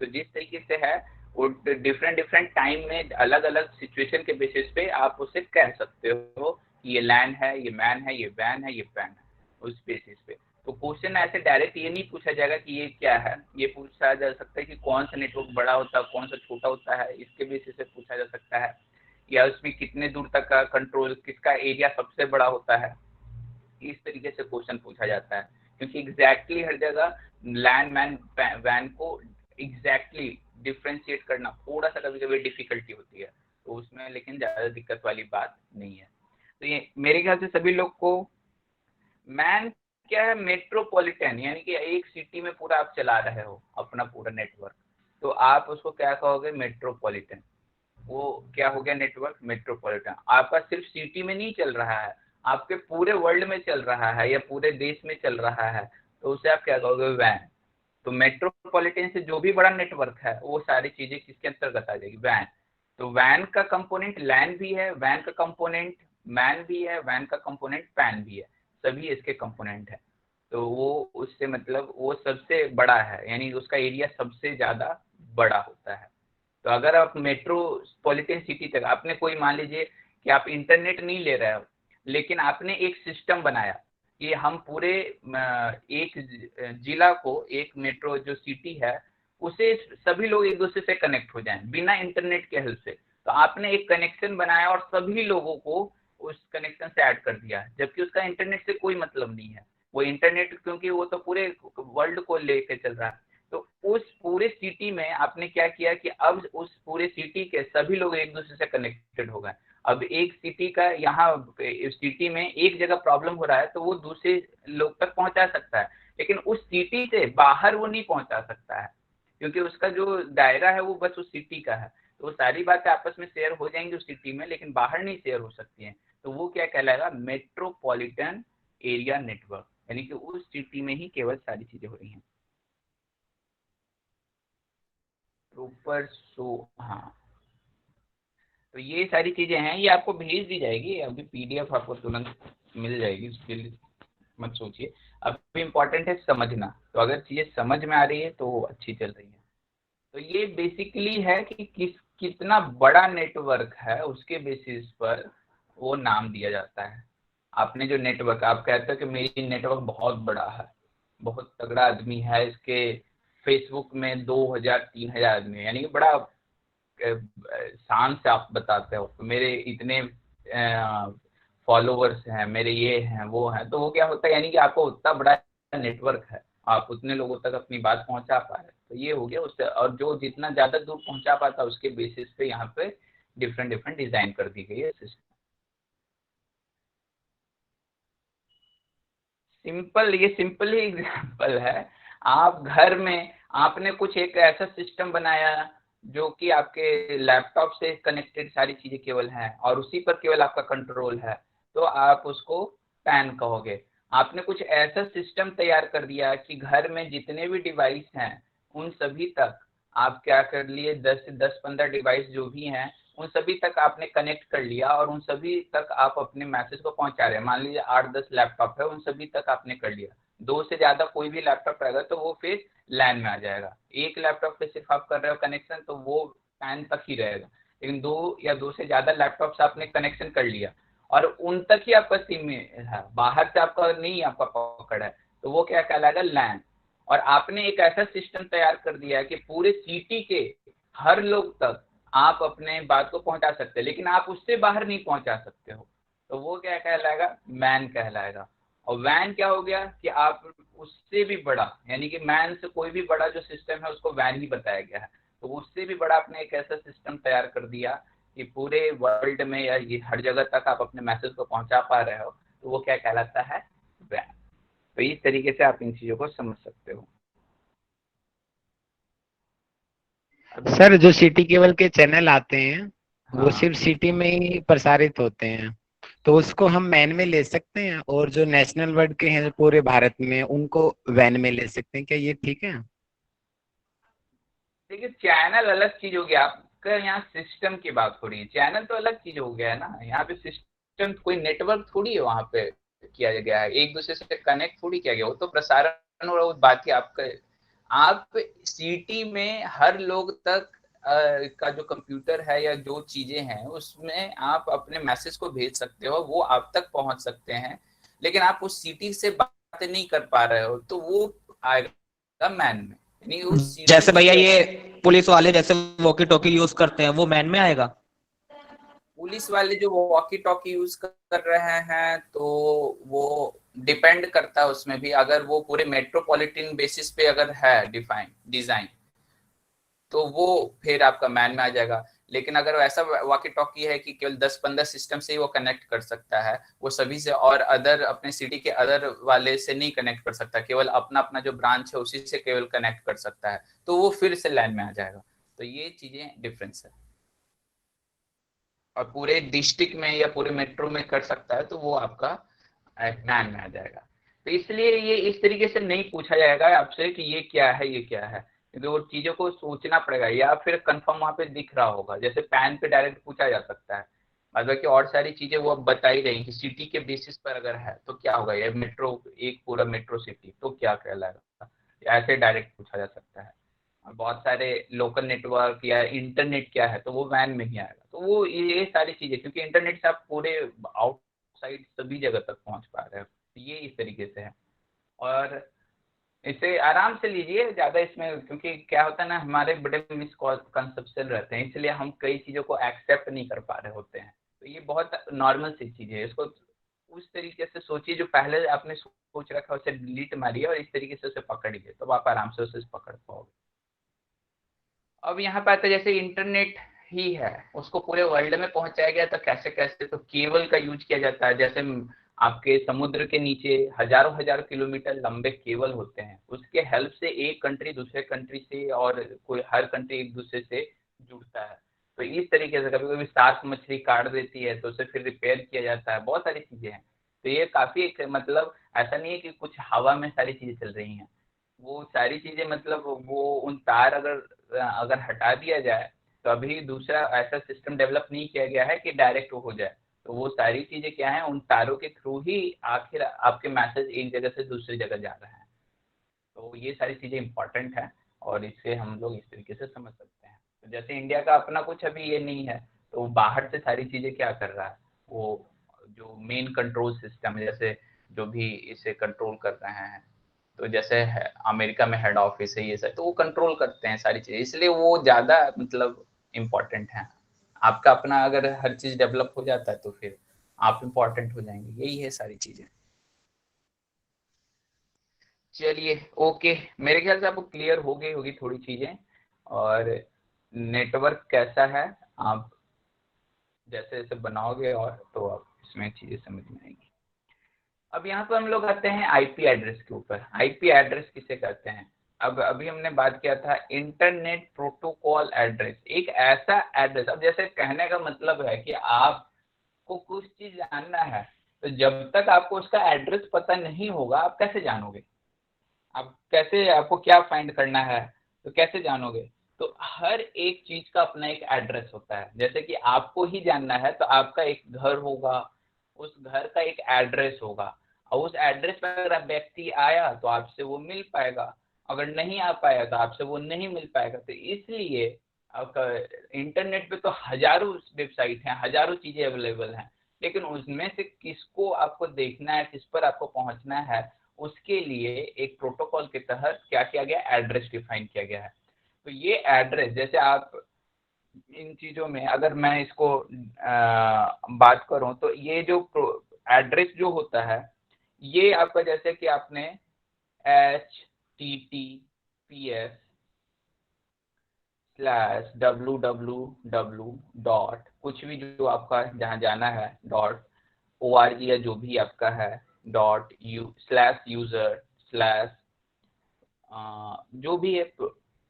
तो जिस तरीके से है वो डिफरेंट डिफरेंट टाइम में अलग अलग सिचुएशन के बेसिस पे आप उसे कह सकते हो कि ये लैन है, ये मैन है, ये वैन है, ये पैन है, उस बेसिस पे। तो क्वेश्चन ऐसे डायरेक्ट ये नहीं पूछा जाएगा कि ये क्या है, ये पूछा जा सकता है कि कौन सा नेटवर्क बड़ा होता है, कौन सा छोटा होता है, इसके बेसिस से पूछा जा सकता है। या उसमें कितने दूर तक का कंट्रोल, किसका एरिया सबसे बड़ा होता है, इस तरीके से क्वेश्चन पूछा जाता है। क्योंकि एग्जैक्टली हर जगह लैंड मैन वैन को एग्जैक्टली डिफ्रेंशिएट करना थोड़ा सा कभी कभी डिफिकल्टी होती है, तो उसमें लेकिन ज्यादा दिक्कत वाली बात नहीं है। तो ये मेरे ख्याल से सभी लोग को मैन क्या है, मेट्रोपॉलिटन, यानी कि एक सिटी में पूरा आप चला रहे हो अपना पूरा नेटवर्क, तो आप उसको क्या कहोगे, मेट्रोपॉलिटन। वो क्या हो गया, नेटवर्क मेट्रोपॉलिटन। आपका सिर्फ सिटी में नहीं चल रहा है, आपके पूरे वर्ल्ड में चल रहा है या पूरे देश में चल रहा है, तो उसे आप क्या कहोगे, वैन। तो मेट्रोपॉलिटन से जो भी बड़ा नेटवर्क है वो सारी चीजें किसके अंतर्गत आ जाएगी, वैन। तो वैन का कंपोनेंट लैन भी है, वैन का कंपोनेंट मैन भी है, वैन का कंपोनेंट पैन भी है, सभी इसके कंपोनेंट है। तो वो उससे मतलब वो सबसे बड़ा है, यानी उसका एरिया सबसे ज्यादा बड़ा होता है। तो अगर आप मेट्रोपॉलिटन सिटी तक आपने कोई, मान लीजिए कि आप इंटरनेट नहीं ले रहे हो, लेकिन आपने एक सिस्टम बनाया कि हम पूरे एक जिला को, एक मेट्रो जो सिटी है उसे सभी लोग एक दूसरे से कनेक्ट हो जाएं बिना इंटरनेट के हेल्प से। तो आपने एक कनेक्शन बनाया और सभी लोगों को उस कनेक्शन से ऐड कर दिया, जबकि उसका इंटरनेट से कोई मतलब नहीं है। वो इंटरनेट क्योंकि वो तो पूरे वर्ल्ड को लेके चल रहा है। तो उस पूरे सिटी में आपने क्या किया कि अब उस पूरे सिटी के सभी लोग एक दूसरे से कनेक्टेड हो गए। अब एक सिटी का, यहाँ सिटी में एक जगह प्रॉब्लम हो रहा है तो वो दूसरे लोग तक पहुंचा सकता है, लेकिन उस सिटी से बाहर वो नहीं पहुंचा सकता है, क्योंकि उसका जो दायरा है वो बस उस सिटी का है। तो वो सारी बातें आपस में शेयर हो जाएंगी उस सिटी में, लेकिन बाहर नहीं शेयर हो सकती हैं। तो वो क्या कहलाएगा, मेट्रोपॉलिटन एरिया नेटवर्क, यानी कि उस सिटी में ही केवल सारी चीजें हो रही हैं। प्रॉपर सो, हाँ, तो ये सारी चीजें हैं, ये आपको भेज दी जाएगी, अभी पीडीएफ आपको तुरंत मिल जाएगी, उसके लिए मत सोचिए। अभी इम्पोर्टेंट है समझना, तो अगर चीजें समझ में आ रही है तो अच्छी चल रही है। तो ये बेसिकली है कि कितना बड़ा नेटवर्क है उसके बेसिस पर वो नाम दिया जाता है। आपने जो नेटवर्क, आप कहते हो कि मेरी नेटवर्क बहुत बड़ा है, बहुत तगड़ा आदमी है, इसके फेसबुक में 2000-3000 आदमी है, यानी कि बड़ा शान से आप बताते हो तो मेरे इतने फॉलोवर्स हैं, मेरे ये हैं वो हैं। तो वो क्या होता है, यानी कि आपको उतना बड़ा नेटवर्क है, आप उतने लोगों तक अपनी बात पहुंचा पा रहे हैं। तो ये हो गया उससे, और जो जितना ज्यादा दूर पहुंचा पाता उसके बेसिस पे यहाँ पे डिफरेंट डिफरेंट डिजाइन कर दी गई है सिस्टम। सिंपल, ये सिंपल ही एग्जांपल है। आप घर में आपने कुछ एक ऐसा सिस्टम बनाया जो कि आपके लैपटॉप से कनेक्टेड सारी चीजें केवल हैं और उसी पर केवल आपका कंट्रोल है, तो आप उसको पैन कहोगे। आपने कुछ ऐसा सिस्टम तैयार कर दिया कि घर में जितने भी डिवाइस हैं उन सभी तक आप क्या कर लिए, 10 से 10-15 डिवाइस जो भी हैं उन सभी तक आपने कनेक्ट कर लिया और उन सभी तक आप अपने मैसेज को पहुंचा रहे हैं। मान लीजिए 8-10 लैपटॉप है, उन सभी तक आपने कर लिया। 2 से ज्यादा कोई भी लैपटॉप रहेगा तो वो फिर लैन में आ जाएगा। एक लैपटॉप पे सिर्फ आप कर रहे हो कनेक्शन तो वो पैन तक ही रहेगा। लेकिन 2 या 2 से ज्यादा लैपटॉप से आपने कनेक्शन कर लिया और उन तक ही आपका सिम है, बाहर से आपका नहीं आपका पकड़ है, तो वो क्या कहलाएगा, लैन। और आपने एक ऐसा सिस्टम तैयार कर दिया है कि पूरे सिटी के हर लोग तक आप अपने बात को पहुंचा सकते हैं, लेकिन आप उससे बाहर नहीं पहुंचा सकते हो, तो वो क्या कहलाएगा, मैन कहलाएगा। और वैन क्या हो गया कि आप उससे भी बड़ा, यानी कि मैन से कोई भी बड़ा जो सिस्टम है उसको वैन ही बताया गया है। तो उससे भी बड़ा आपने एक ऐसा सिस्टम तैयार कर दिया कि पूरे वर्ल्ड में या ये हर जगह तक आप अपने मैसेज को पहुंचा पा रहे हो, तो वो क्या कहलाता है, वैन। तो इस तरीके से आप इन चीजों को समझ सकते हो। सर जो सिटी केबल के चैनल आते हैं वो हाँ, सिर्फ सिटी में ही प्रसारित होते हैं, तो उसको हम मैन में ले सकते हैं, और जो नेशनल वर्ड के हैं पूरे भारत में उनको वैन में ले सकते हैं, क्या ये ठीक है? देखिए चैनल अलग चीज हो गया, आपका यहाँ सिस्टम की बात हो रही है, चैनल तो अलग चीज हो गया है ना। यहाँ पे सिस्टम कोई नेटवर्क थोड़ी है, वहां पे किया गया है, एक दूसरे से कनेक्ट थोड़ी किया गया, वो तो प्रसारण हो रहा है, बात ही आपका। आप सिटी में हर लोग तक का जो कंप्यूटर है या जो चीजें हैं उसमें आप अपने मैसेज को भेज सकते हो, वो आप तक पहुंच सकते हैं, लेकिन आप उस सिटी से बात नहीं कर पा रहे हो तो वो आएगा मैन में, यानी उस सिटी जैसे की भैया जो ये पुलिस वाले जैसे वॉकी टॉकी यूज करते हैं वो मैन में आएगा? पुलिस वाले जो वॉकी टॉकी यूज कर रहे हैं तो वो डिपेंड करता है उसमें भी, अगर वो पूरे मेट्रोपॉलिटन बेसिस पे अगर है डिफाइन डिजाइन तो वो फिर आपका मैन में आ जाएगा। लेकिन अगर ऐसा वॉकी टॉकी है कि केवल 10-15 सिस्टम से ही वो कनेक्ट कर सकता है, वो सभी से और अदर अपने सिटी के अदर वाले से नहीं कनेक्ट कर सकता, केवल अपना अपना जो ब्रांच है उसी से केवल कनेक्ट कर सकता है, तो वो फिर से लैन में आ जाएगा। तो ये चीजें डिफरेंस है। और पूरे डिस्ट्रिक्ट में या पूरे मेट्रो में कर सकता है तो वो आपका मैन में आ जाएगा। तो इसलिए ये इस तरीके से नहीं पूछा जाएगा आपसे कि ये क्या है ये क्या है, तो चीजों को सोचना पड़ेगा या फिर कंफर्म वहां पे दिख रहा होगा। जैसे पैन पे डायरेक्ट पूछा जा सकता है, बाकी और सारी चीजें वो अब बता ही रही कि सिटी के बेसिस पर अगर है तो क्या होगा, ये मेट्रो एक पूरा मेट्रो सिटी तो क्या कहलाएगा, ऐसे डायरेक्ट पूछा जा सकता है। और बहुत सारे लोकल नेटवर्क या इंटरनेट क्या है तो वो वैन में ही आएगा। तो वो ये सारी चीजें, क्योंकि इंटरनेट से आप पूरे आउटसाइड सभी जगह तक पहुंच पा रहे हो, तो ये इस तरीके से है। और इसे आराम से लीजिए ज्यादा इसमें, क्योंकि क्या होता है ना, हमारे बड़े मिसकंसेप्शन रहते हैं, इसलिए हम कई चीजों को एक्सेप्ट नहीं कर पा रहे होते हैं। तो ये बहुत नॉर्मल सी चीज है, इसको उस तरीके से सोचिए जो पहले आपने सोच रखा है उसे डिलीट मारिए और इस तरीके से उसे पकड़िए, तो आप आराम से उसे पकड़ पाओगे। अब यहाँ पे आता है जैसे इंटरनेट ही है, उसको पूरे वर्ल्ड में पहुंचाया गया तो कैसे कैसे, तो केबल का यूज किया जाता है। जैसे आपके समुद्र के नीचे हजारों हजार किलोमीटर लंबे केबल होते हैं, उसके हेल्प से एक कंट्री दूसरे कंट्री से और कोई हर कंट्री एक दूसरे से जुड़ता है। तो इस तरीके से कभी कभी शार्क मछली काट देती है तो उसे फिर रिपेयर किया जाता है, बहुत सारी चीजें हैं। तो ये काफी एक मतलब ऐसा नहीं है कि कुछ हवा में सारी चीजें चल रही हैं, वो सारी चीजें मतलब वो उन तार अगर अगर हटा दिया जाए तो अभी दूसरा ऐसा सिस्टम डेवलप नहीं किया गया है कि डायरेक्ट हो जाए, तो वो सारी चीजें क्या है, उन तारों के थ्रू ही आखिर आपके मैसेज एक जगह से दूसरी जगह जा रहे हैं। तो ये सारी चीजें इंपॉर्टेंट है और इससे हम लोग इस तरीके से समझ सकते हैं। तो जैसे इंडिया का अपना कुछ अभी ये नहीं है, तो बाहर से सारी चीजें क्या कर रहा है, वो जो मेन कंट्रोल सिस्टम है, जैसे जो भी इसे कंट्रोल कर रहे हैं, तो जैसे अमेरिका में हेड ऑफिस है ये सब, तो वो कंट्रोल करते हैं सारी चीजें, इसलिए वो ज्यादा मतलब इम्पोर्टेंट है। आपका अपना अगर हर चीज डेवलप हो जाता है तो फिर आप इम्पोर्टेंट हो जाएंगे, यही है सारी चीजें। चलिए ओके, मेरे ख्याल से आपको क्लियर हो गई होगी थोड़ी चीजें, और नेटवर्क कैसा है आप जैसे जैसे बनाओगे और तो आप इसमें चीजें समझ में आएंगी। अब यहाँ पर हम लोग आते हैं आईपी एड्रेस के ऊपर। आईपी एड्रेस किसे कहते हैं? अब अभी हमने बात किया था इंटरनेट प्रोटोकॉल एड्रेस, एक ऐसा एड्रेस। अब जैसे कहने का मतलब है कि आपको कुछ चीज जानना है, तो जब तक आपको उसका एड्रेस पता नहीं होगा आप कैसे जानोगे? आप कैसे, आपको क्या फाइंड करना है तो कैसे जानोगे? तो हर एक चीज का अपना एक एड्रेस होता है। जैसे कि आपको ही जानना है तो आपका एक घर होगा, उस घर का एक एड्रेस होगा, और उस एड्रेस पर अगर व्यक्ति आया तो आपसे वो मिल पाएगा, अगर नहीं आ पाया तो आपसे वो नहीं मिल पाएगा। तो इसलिए आपका इंटरनेट पे तो हजारों वेबसाइट हैं, हजारों चीजें अवेलेबल हैं, लेकिन उसमें से किसको आपको देखना है, किस पर आपको पहुंचना है, उसके लिए एक प्रोटोकॉल के तहत क्या किया गया, एड्रेस डिफाइन किया गया है। तो ये एड्रेस, जैसे आप इन चीजों में अगर मैं इसको बात करूं तो ये जो एड्रेस जो होता है ये आपका, जैसे कि आपने HTTPS /www डॉट कुछ भी जो आपका जहाँ जाना है .org या जो भी आपका है ./user/ जो भी है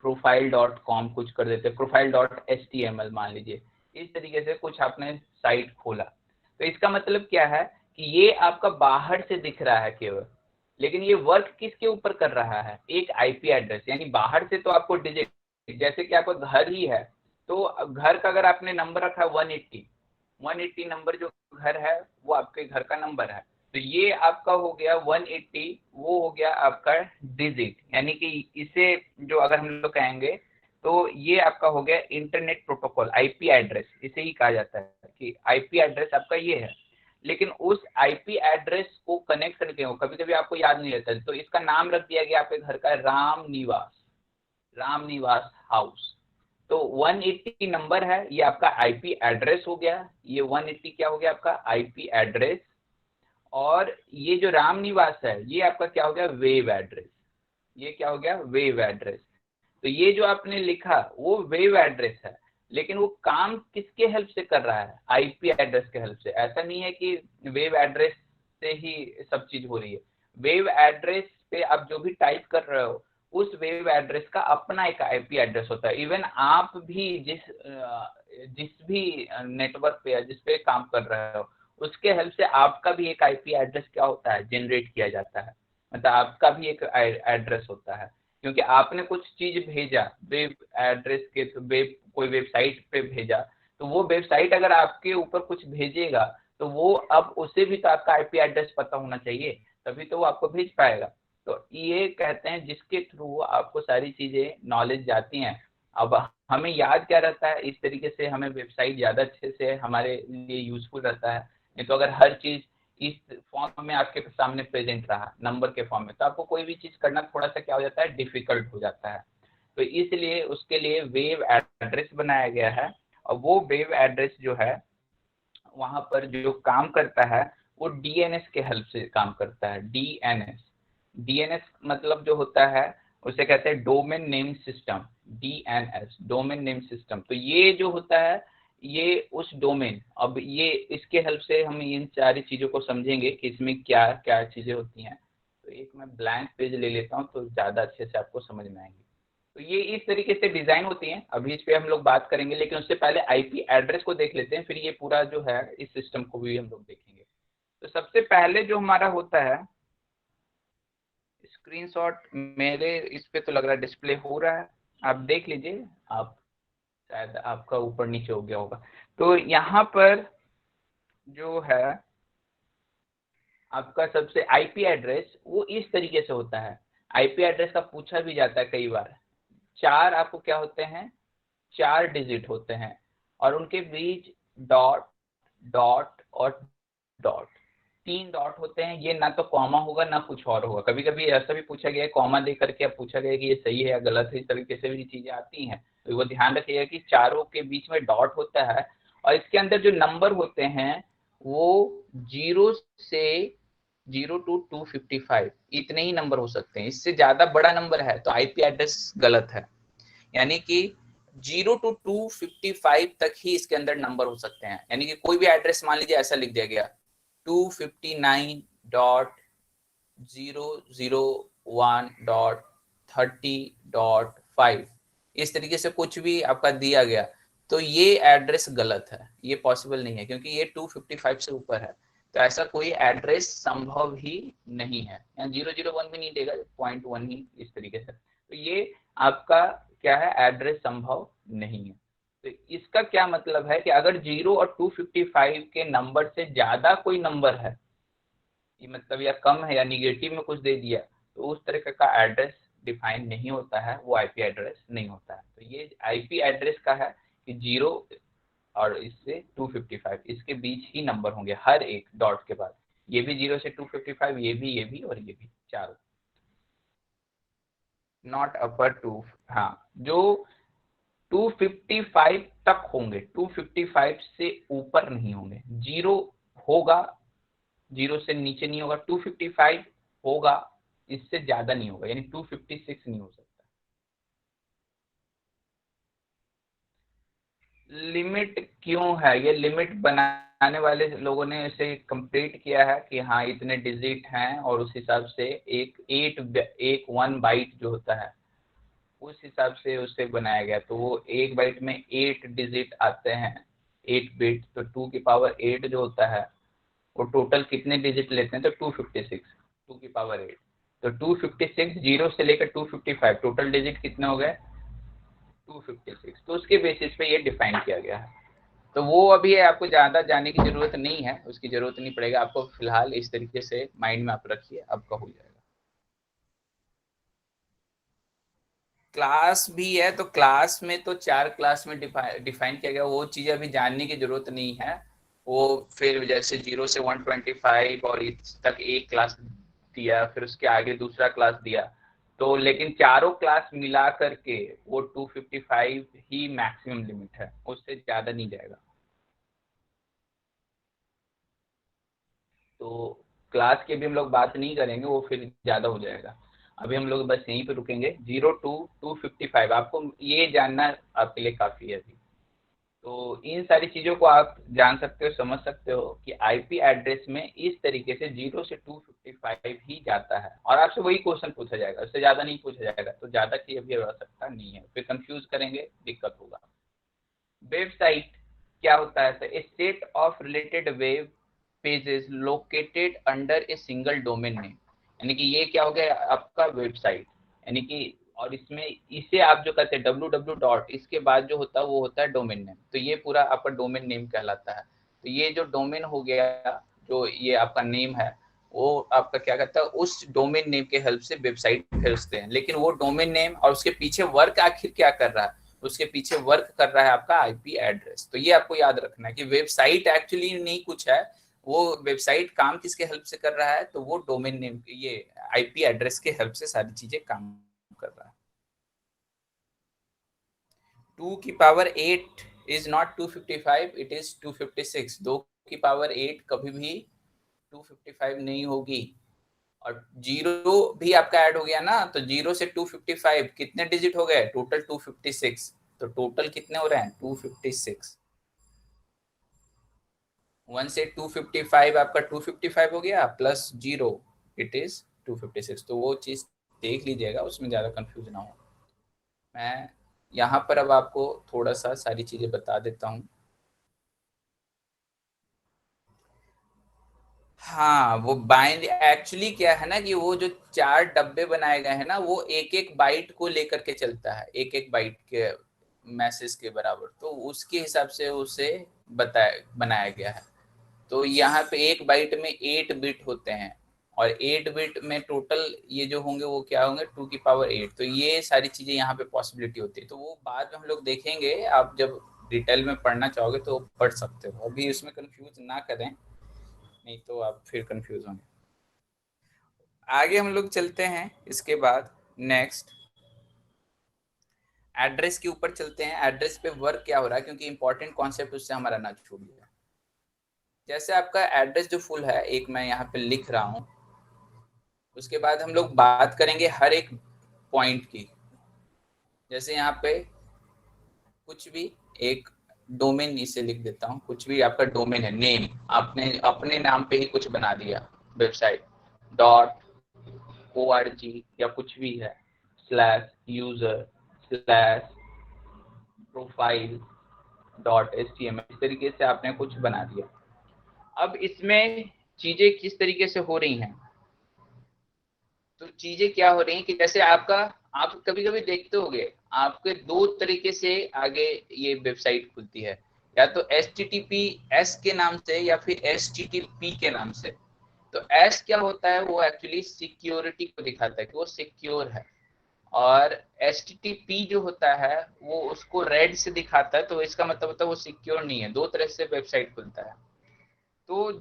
profile.com कुछ कर देते, profile.html मान लीजिए, इस तरीके से कुछ आपने साइट खोला। तो इसका मतलब क्या है कि ये आपका बाहर से दिख रहा है केवल, लेकिन ये वर्क किसके ऊपर कर रहा है, एक आईपी एड्रेस। यानी बाहर से तो आपको डिजिट, जैसे कि आपका घर ही है तो घर का अगर आपने नंबर रखा है 180 नंबर जो घर है वो आपके घर का नंबर है, तो ये आपका हो गया 180, वो हो गया आपका डिजिट। यानी कि इसे जो अगर हम लोग कहेंगे तो ये आपका हो गया इंटरनेट प्रोटोकॉल, आईपी एड्रेस इसे ही कहा जाता है कि आईपी एड्रेस आपका ये है। लेकिन उस आईपी एड्रेस को कनेक्ट करके हो, कभी कभी आपको याद नहीं रहता, तो इसका नाम रख दिया गया आपके घर का राम निवास हाउस। तो 180 नंबर है, ये आपका आईपी एड्रेस हो गया, ये 180 क्या हो गया आपका आईपी एड्रेस, और ये जो राम निवास है ये आपका क्या हो गया, वेव एड्रेस। ये क्या हो गया, वेव एड्रेस। तो ये जो आपने लिखा वो वेव एड्रेस है, लेकिन वो काम किसके हेल्प से कर रहा है, आईपी एड्रेस के हेल्प से। ऐसा नहीं है कि वेव एड्रेस से ही सब चीज हो रही है। वेव एड्रेस पे आप जो भी टाइप कर रहे हो उस वेव एड्रेस का अपना एक आईपी एड्रेस होता है। इवन आप भी जिस भी नेटवर्क पे या जिस पे काम कर रहे हो उसके हेल्प से आपका भी एक आईपी एड्रेस क्या होता है, जनरेट किया जाता है। मतलब आपका भी एक एड्रेस होता है, क्योंकि आपने कुछ चीज भेजा वेब एड्रेस के, तो कोई वेबसाइट पे भेजा, तो वो वेबसाइट अगर आपके ऊपर कुछ भेजेगा तो वो अब उसे भी तो आपका आईपी एड्रेस पता होना चाहिए, तभी तो वो आपको भेज पाएगा। तो ये कहते हैं जिसके थ्रू आपको सारी चीजें नॉलेज जाती हैं। अब हमें याद क्या रहता है, इस तरीके से हमें वेबसाइट ज्यादा अच्छे से हमारे लिए यूजफुल रहता है। नहीं तो अगर हर चीज इस फॉर्म में आपके सामने प्रेजेंट रहा नंबर के फॉर्म में, तो आपको कोई भी चीज करना थोड़ा सा क्या हो जाता है, डिफिकल्ट हो जाता है। तो इसलिए उसके लिए वेव एड्रेस बनाया गया है, और वो वेव एड्रेस जो है वहां पर जो काम करता है वो डीएनएस के हेल्प से काम करता है। डीएनएस मतलब जो होता है उसे कहते हैं domain name system, DNS domain name system. तो ये जो होता है ये उस डोमेन, अब ये इसके हेल्प से हम इन सारी चीजों को समझेंगे कि इसमें क्या क्या चीजें होती हैं। तो एक मैं ब्लैंक पेज ले लेता हूँ तो ज्यादा अच्छे से आपको समझ में आएंगे। तो ये इस तरीके से डिजाइन होती हैं, अभी इस पे हम लोग बात करेंगे, लेकिन उससे पहले आईपी एड्रेस को देख लेते हैं, फिर ये पूरा जो है इस सिस्टम को भी हम लोग देखेंगे। तो सबसे पहले जो हमारा होता है, स्क्रीनशॉट मेरे इस पे तो लग रहा है डिस्प्ले हो रहा है, आप देख लीजिए, आप शायद आपका ऊपर नीचे हो गया होगा। तो यहाँ पर जो है आपका सबसे आईपी एड्रेस वो इस तरीके से होता है। आईपी एड्रेस का पूछा भी जाता है कई बार। चार आपको क्या होते हैं, 4 डिजिट होते हैं, और उनके बीच डॉट डॉट और डॉट, 3 डॉट होते हैं। ये ना तो कॉमा होगा ना कुछ और होगा। कभी कभी ऐसा भी पूछा गया है कॉमा दे करके अब पूछा गया है कि ये सही है या गलत है, इस तरीके से भी चीजें आती हैं। तो वो ध्यान रखिएगा कि चारों के बीच में डॉट होता है, और इसके अंदर जो नंबर होते हैं वो 0 से 0 to 255 इतने ही नंबर हो सकते हैं। इससे ज्यादा बड़ा नंबर है तो आईपी एड्रेस गलत है। यानी कि 0 to 255 तक ही इसके अंदर नंबर हो सकते हैं। यानी कि कोई भी एड्रेस मान लीजिए ऐसा लिख दिया गया 259.001.30.5, इस तरीके से कुछ भी आपका दिया गया तो ये एड्रेस गलत है, ये पॉसिबल नहीं है क्योंकि ये 255 से ऊपर है। तो ऐसा कोई एड्रेस संभव ही नहीं है। यहाँ 001 भी नहीं देगा, 0.1 ही इस तरीके से। तो ये आपका क्या है, एड्रेस संभव नहीं है। तो इसका क्या मतलब है कि अगर 0 और 255 के नंबर से ज्यादा कोई नंबर है, ये मतलब या कम है या निगेटिव में कुछ दे दिया, तो उस तरह का एड्रेस डिफाइन नहीं होता है, वो आईपी एड्रेस नहीं होता है। तो ये आईपी एड्रेस का है कि 0 और इससे 255 इसके बीच ही नंबर होंगे हर एक डॉट के बाद। ये भी 0 से 255, ये भी और ये भी, चारों नॉट अपर टू। हाँ, जो 255 तक होंगे, 255 से ऊपर नहीं होंगे। 0 होगा, 0 से नीचे नहीं होगा, 255 होगा, इससे ज्यादा नहीं होगा, यानी 256 नहीं हो सकता। लिमिट क्यों है, ये लिमिट बनाने वाले लोगों ने इसे कंप्लीट किया है कि हाँ इतने डिजिट हैं और उस हिसाब से एक 1 बाइट जो होता है उस हिसाब से उसे बनाया गया। तो वो एक बाइट में 8 डिजिट आते हैं, 8 बिट। तो 2 की पावर 8 जो होता है वो टोटल कितने डिजिट लेते हैं, तो 256, 2 की पावर 8। तो 256 0 से लेकर 255 टोटल डिजिट कितने हो गए, 256। तो उसके बेसिस पे ये डिफाइन किया गया है। तो वो अभी आपको ज्यादा जानने की जरूरत नहीं है, उसकी जरूरत नहीं पड़ेगा आपको, फिलहाल इस तरीके से माइंड में आप रखिए, आपका हो जाएगा। क्लास भी है, तो क्लास में तो 4 क्लास में डिफाइन किया गया, वो चीज़ अभी जानने की जरूरत नहीं है। वो फिर जैसे 0 से 125 और इस तक एक क्लास दिया, फिर उसके आगे दूसरा क्लास दिया, तो लेकिन चारों क्लास मिला करके वो 255 ही मैक्सिमम लिमिट है, उससे ज़्यादा नहीं जाएगा। तो क्लास की भी हम लोग बात नहीं करेंगे, वो फिर ज़्यादा हो जाएगा। अभी हम लोग बस यहीं पे रुकेंगे, 0 to 255 आपको ये जानना आपके लिए काफ़ी है अभी। तो इन सारी चीज़ों को आप जान सकते हो, समझ सकते हो कि आईपी एड्रेस में इस तरीके से 0 से 255 ही जाता है, और आपसे वही क्वेश्चन पूछा जाएगा, उससे ज़्यादा नहीं पूछा जाएगा। तो ज़्यादा की अभी आवश्यकता नहीं है, फिर कंफ्यूज करेंगे, दिक्कत होगा। वेबसाइट क्या होता है, a set of related web pages located under a single domain name. यानी कि ये क्या हो गया आपका वेबसाइट, यानी कि और इसमें इसे आप जो कहते हैं www डॉट, इसके बाद जो होता है वो होता है डोमेन नेम। तो ये पूरा आपका डोमेन नेम कहलाता है। तो ये जो डोमेन हो गया, जो ये आपका नेम है, वो आपका क्या कहता है, उस डोमेन नेम के हेल्प से वेबसाइट भेजते हैं। लेकिन वो डोमेन नेम और उसके पीछे वर्क आखिर क्या कर रहा है, उसके पीछे वर्क कर रहा है आपका आईपी एड्रेस। तो ये आपको याद रखना है कि वेबसाइट एक्चुअली नहीं कुछ है, वो वेबसाइट काम किसके हेल्प से कर रहा है, तो वो डोमेन नेम, ये आईपी एड्रेस के हेल्प से सारी चीजें काम कर रहा है। 2 की power 8 is not 255, it is 256। 2 की पावर 8 कभी भी 255 नहीं होगी। और 0 भी आपका ऐड हो गया ना, तो 0 से 255 कितने डिजिट हो गए, टोटल 256। तो टोटल कितने हो रहे हैं, 256। 1 से 255 आपका 255 हो गया, प्लस 0 इट इज 256। तो वो चीज देख लीजिएगा, उसमें ज्यादा कंफ्यूज ना हो। मैं यहाँ पर अब आपको थोड़ा सा सारी चीजें बता देता हूँ। हाँ, वो बाइंड एक्चुअली क्या है ना कि वो जो 4 डब्बे बनाए गए हैं ना, वो एक एक बाइट को लेकर के चलता है, एक एक बाइट के मैसेज के बराबर। तो उसके हिसाब से उसे बनाया गया है। तो यहाँ पे एक बाइट में 8 बिट होते हैं, और 8 बिट में टोटल ये जो होंगे वो क्या होंगे, 2 की पावर 8। तो ये सारी चीजें यहाँ पे पॉसिबिलिटी होती है। तो वो बाद में हम लोग देखेंगे, आप जब डिटेल में पढ़ना चाहोगे तो पढ़ सकते हो, अभी उसमें कंफ्यूज ना करें, नहीं तो आप फिर कंफ्यूज होंगे। आगे हम लोग चलते हैं, इसके बाद नेक्स्ट एड्रेस के ऊपर चलते हैं। एड्रेस पे वर्क क्या हो रहा है, क्योंकि इंपॉर्टेंट कॉन्सेप्ट उससे हमारा ना छूट गया। जैसे आपका एड्रेस जो फुल है, एक मैं यहाँ पे लिख रहा हूँ, उसके बाद हम लोग बात करेंगे हर एक पॉइंट की। जैसे यहाँ पे कुछ भी एक डोमेन इसे लिख देता हूँ, कुछ भी आपका डोमेन है, नेम आपने अपने नाम पे ही कुछ बना दिया, वेबसाइट .org या कुछ भी है, /user /profile.html, इस तरीके से आपने कुछ बना दिया। अब इसमें चीजें किस तरीके से हो रही हैं, तो चीजें क्या हो रही हैं कि जैसे आपका, आप कभी कभी देखते होंगे आपके दो तरीके से आगे ये वेबसाइट खुलती है, या तो HTTPS के नाम से या फिर HTTP के नाम से। तो S क्या होता है, वो एक्चुअली सिक्योरिटी को दिखाता है कि वो सिक्योर है, और HTTP जो होता है वो उसको रेड से दिखाता है, तो इसका मतलब होता है वो सिक्योर नहीं है। दो तरह से वेबसाइट खुलता है। तो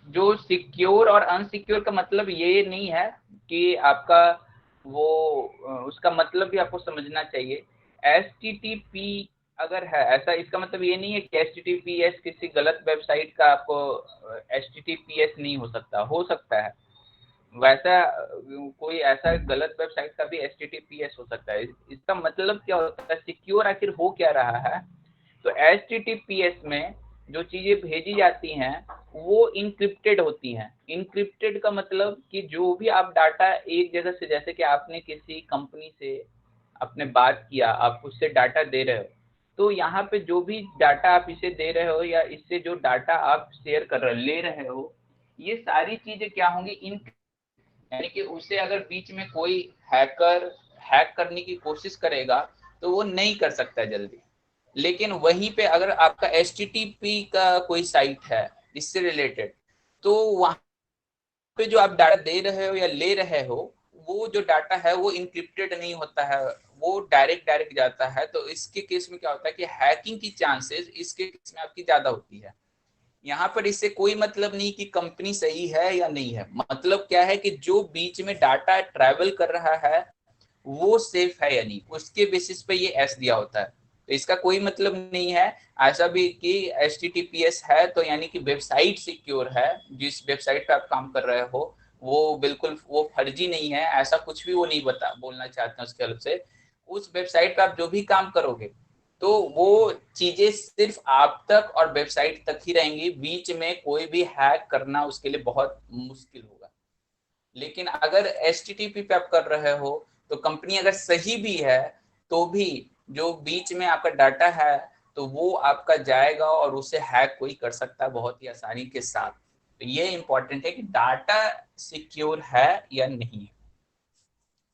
जो सिक्योर और अनसिक्योर का मतलब ये नहीं है कि आपका वो, उसका मतलब भी आपको समझना चाहिए। HTTP अगर है ऐसा, इसका मतलब ये नहीं है कि HTTPS किसी गलत वेबसाइट का आपको HTTPS नहीं हो सकता है वैसा, कोई ऐसा गलत वेबसाइट का भी HTTPS हो सकता है। इसका मतलब क्या होता है, सिक्योर आखिर हो क्या रहा है। तो HTTPS में जो चीजें भेजी जाती हैं वो इनक्रिप्टेड होती हैं। इनक्रिप्टेड का मतलब कि जो भी आप डाटा एक जगह से, जैसे कि आपने किसी कंपनी से आपने बात किया, आप उससे डाटा दे रहे हो, तो यहाँ पे जो भी डाटा आप इसे दे रहे हो या इससे जो डाटा आप शेयर कर रहे हो, ले रहे हो, ये सारी चीजें क्या होंगी, इन, यानी कि उसे अगर बीच में कोई हैकर हैक करने की कोशिश करेगा तो वो नहीं कर सकता जल्दी। लेकिन वहीं पे अगर आपका HTTP का कोई साइट है इससे रिलेटेड, तो वहां पे जो आप डाटा दे रहे हो या ले रहे हो, वो जो डाटा है वो इनक्रिप्टेड नहीं होता है, वो डायरेक्ट जाता है। तो इसके केस में क्या होता है कि हैकिंग की चांसेस इसके केस में आपकी ज्यादा होती है। यहाँ पर इससे कोई मतलब नहीं कि कंपनी सही है या नहीं है, मतलब क्या है कि जो बीच में डाटा ट्रैवल कर रहा है वो सेफ है या नहीं, उसके बेसिस पे ये एस दिया होता है। तो इसका कोई मतलब नहीं है ऐसा भी कि HTTPS है तो यानी कि वेबसाइट सिक्योर है, जिस वेबसाइट पे आप काम कर रहे हो वो बिल्कुल वो फर्जी नहीं है, ऐसा कुछ भी वो नहीं बोलना चाहते हैं उसके हल्प से। उस वेबसाइट पे आप जो भी काम करोगे तो वो चीजें सिर्फ आप तक और वेबसाइट तक ही रहेंगी, बीच में कोई भी हैक करना उसके लिए बहुत मुश्किल होगा। लेकिन अगर HTTP पे आप कर रहे हो तो कंपनी अगर सही भी है तो भी जो बीच में आपका डाटा है तो वो आपका जाएगा और उसे हैक कोई कर सकता है बहुत ही आसानी के साथ। तो ये इंपॉर्टेंट है कि डाटा सिक्योर है या नहीं है,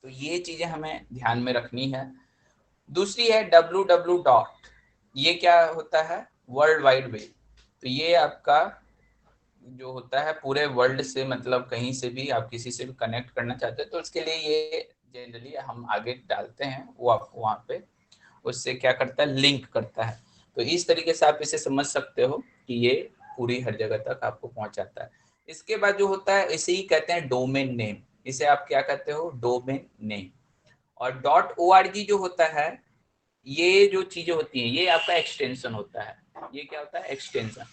तो ये चीजें हमें ध्यान में रखनी है। दूसरी है www. ये क्या होता है, वर्ल्ड वाइड वेब। तो ये आपका जो होता है पूरे वर्ल्ड से, मतलब कहीं से भी आप किसी से भी कनेक्ट करना चाहते हैं तो उसके लिए ये जनरली हम आगे डालते हैं, वो आपको वहाँ पे उससे क्या करता है, लिंक करता है। तो इस तरीके से आप इसे समझ सकते हो कि ये पूरी हर जगह तक आपको पहुंचाता है। इसके बाद जो होता है इसे ही कहते हैं डोमेन नेम, इसे आप क्या कहते हो, डोमेन नेम। और .org जो होता है, ये जो चीजें होती हैं ये आपका एक्सटेंशन होता है। ये क्या होता है, एक्सटेंशन।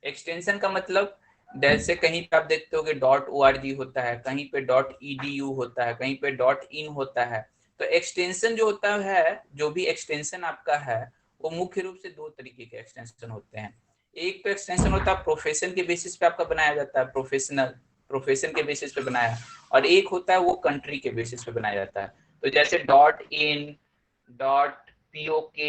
एक्सटेंशन का मतलब जैसे कहीं पे आप देखते होगे .org होता है, कहीं पे .edu होता है, कहीं पे .in होता है। तो एक्सटेंशन जो होता है, जो भी एक्सटेंशन आपका है वो मुख्य रूप से दो तरीके के एक्सटेंशन होते हैं। एक तो एक्सटेंशन होता है प्रोफेशन के बेसिस पे आपका बनाया जाता है, प्रोफेशन के बेसिस पे बनाया, और एक होता है वो कंट्री के बेसिस पे बनाया जाता है। तो जैसे .in, .pok,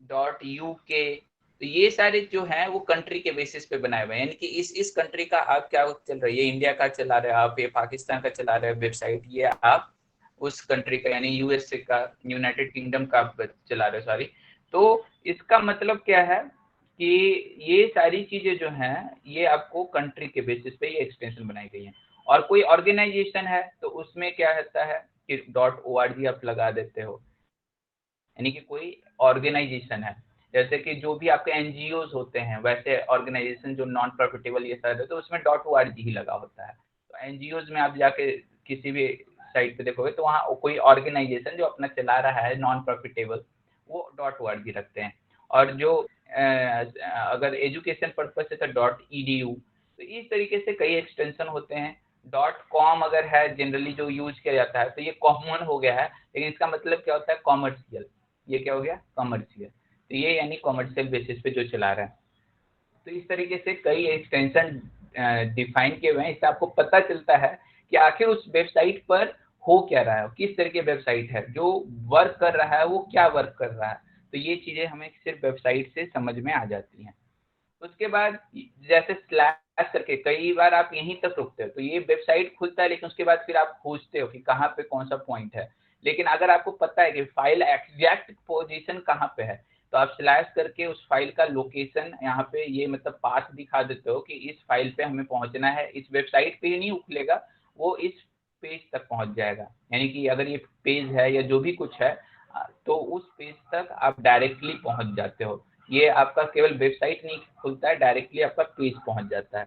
.uk, तो ये सारे जो हैं वो कंट्री के बेसिस पे बनाए हुए हैं, यानी कि इस कंट्री का आप क्या चल रही है, इंडिया का चला रहे हो आप, ये पाकिस्तान का चला रहे हो वेबसाइट, ये आप उस कंट्री का यानी USA का, यूनाइटेड किंगडम का आप चला रहे हो, सॉरी। तो इसका मतलब क्या है कि ये सारी चीजें जो हैं ये आपको कंट्री के बेसिस पे ये एक्सटेंशन बनाई गई है। और कोई ऑर्गेनाइजेशन है तो उसमें क्या होता है कि .org आप लगा देते हो, यानी कि कोई ऑर्गेनाइजेशन है, जैसे कि जो भी आपके NGOs होते हैं, वैसे ऑर्गेनाइजेशन जो नॉन प्रॉफिटेबल ये सारे, तो उसमें .org ही लगा होता है। तो NGOs में आप जाके किसी भी साइट पे देखोगे तो वहाँ कोई ऑर्गेनाइजेशन जो अपना चला रहा है नॉन प्रॉफिटेबल, वो .org रखते हैं। और जो अगर एजुकेशन पर्पज से तो .edu। तो इस तरीके से कई एक्सटेंशन होते हैं। .com अगर है जनरली जो यूज किया जाता है, तो ये कॉमन हो गया है, लेकिन इसका मतलब क्या होता है, कॉमर्शियल। ये क्या हो गया, कॉमर्शियल। तो ये यानी कॉमर्शियल बेसिस पे जो चला रहा है। तो इस तरीके से कई एक्सटेंशन डिफाइन किए हुए हैं। इससे आपको पता चलता है कि आखिर उस वेबसाइट पर हो क्या रहा है, किस तरह की वेबसाइट है, जो वर्क कर रहा है वो क्या वर्क कर रहा है। तो ये चीजें हमें सिर्फ वेबसाइट से समझ में आ जाती हैं। उसके बाद जैसे स्लैश करके कई बार आप यहीं तक रुकते हो, तो ये वेबसाइट खुलता है, लेकिन उसके बाद फिर आप खोजते हो कि कहाँ पे कौन सा पॉइंट है। लेकिन अगर आपको पता है कि फाइल एग्जैक्ट पोजीशन कहाँ पे है, तो आप स्लैश करके उस फाइल का लोकेशन यहाँ पे ये मतलब पाथ दिखा देते हो कि इस फाइल पे हमें पहुंचना है। इस वेबसाइट पे ही नहीं खुलेगा, वो इस पेज तक पहुंच जाएगा। यानी कि अगर ये पेज है या जो भी कुछ है, तो उस पेज तक आप डायरेक्टली पहुंच जाते हो। ये आपका केवल वेबसाइट नहीं खुलता है, डायरेक्टली आपका पेज पहुंच जाता है।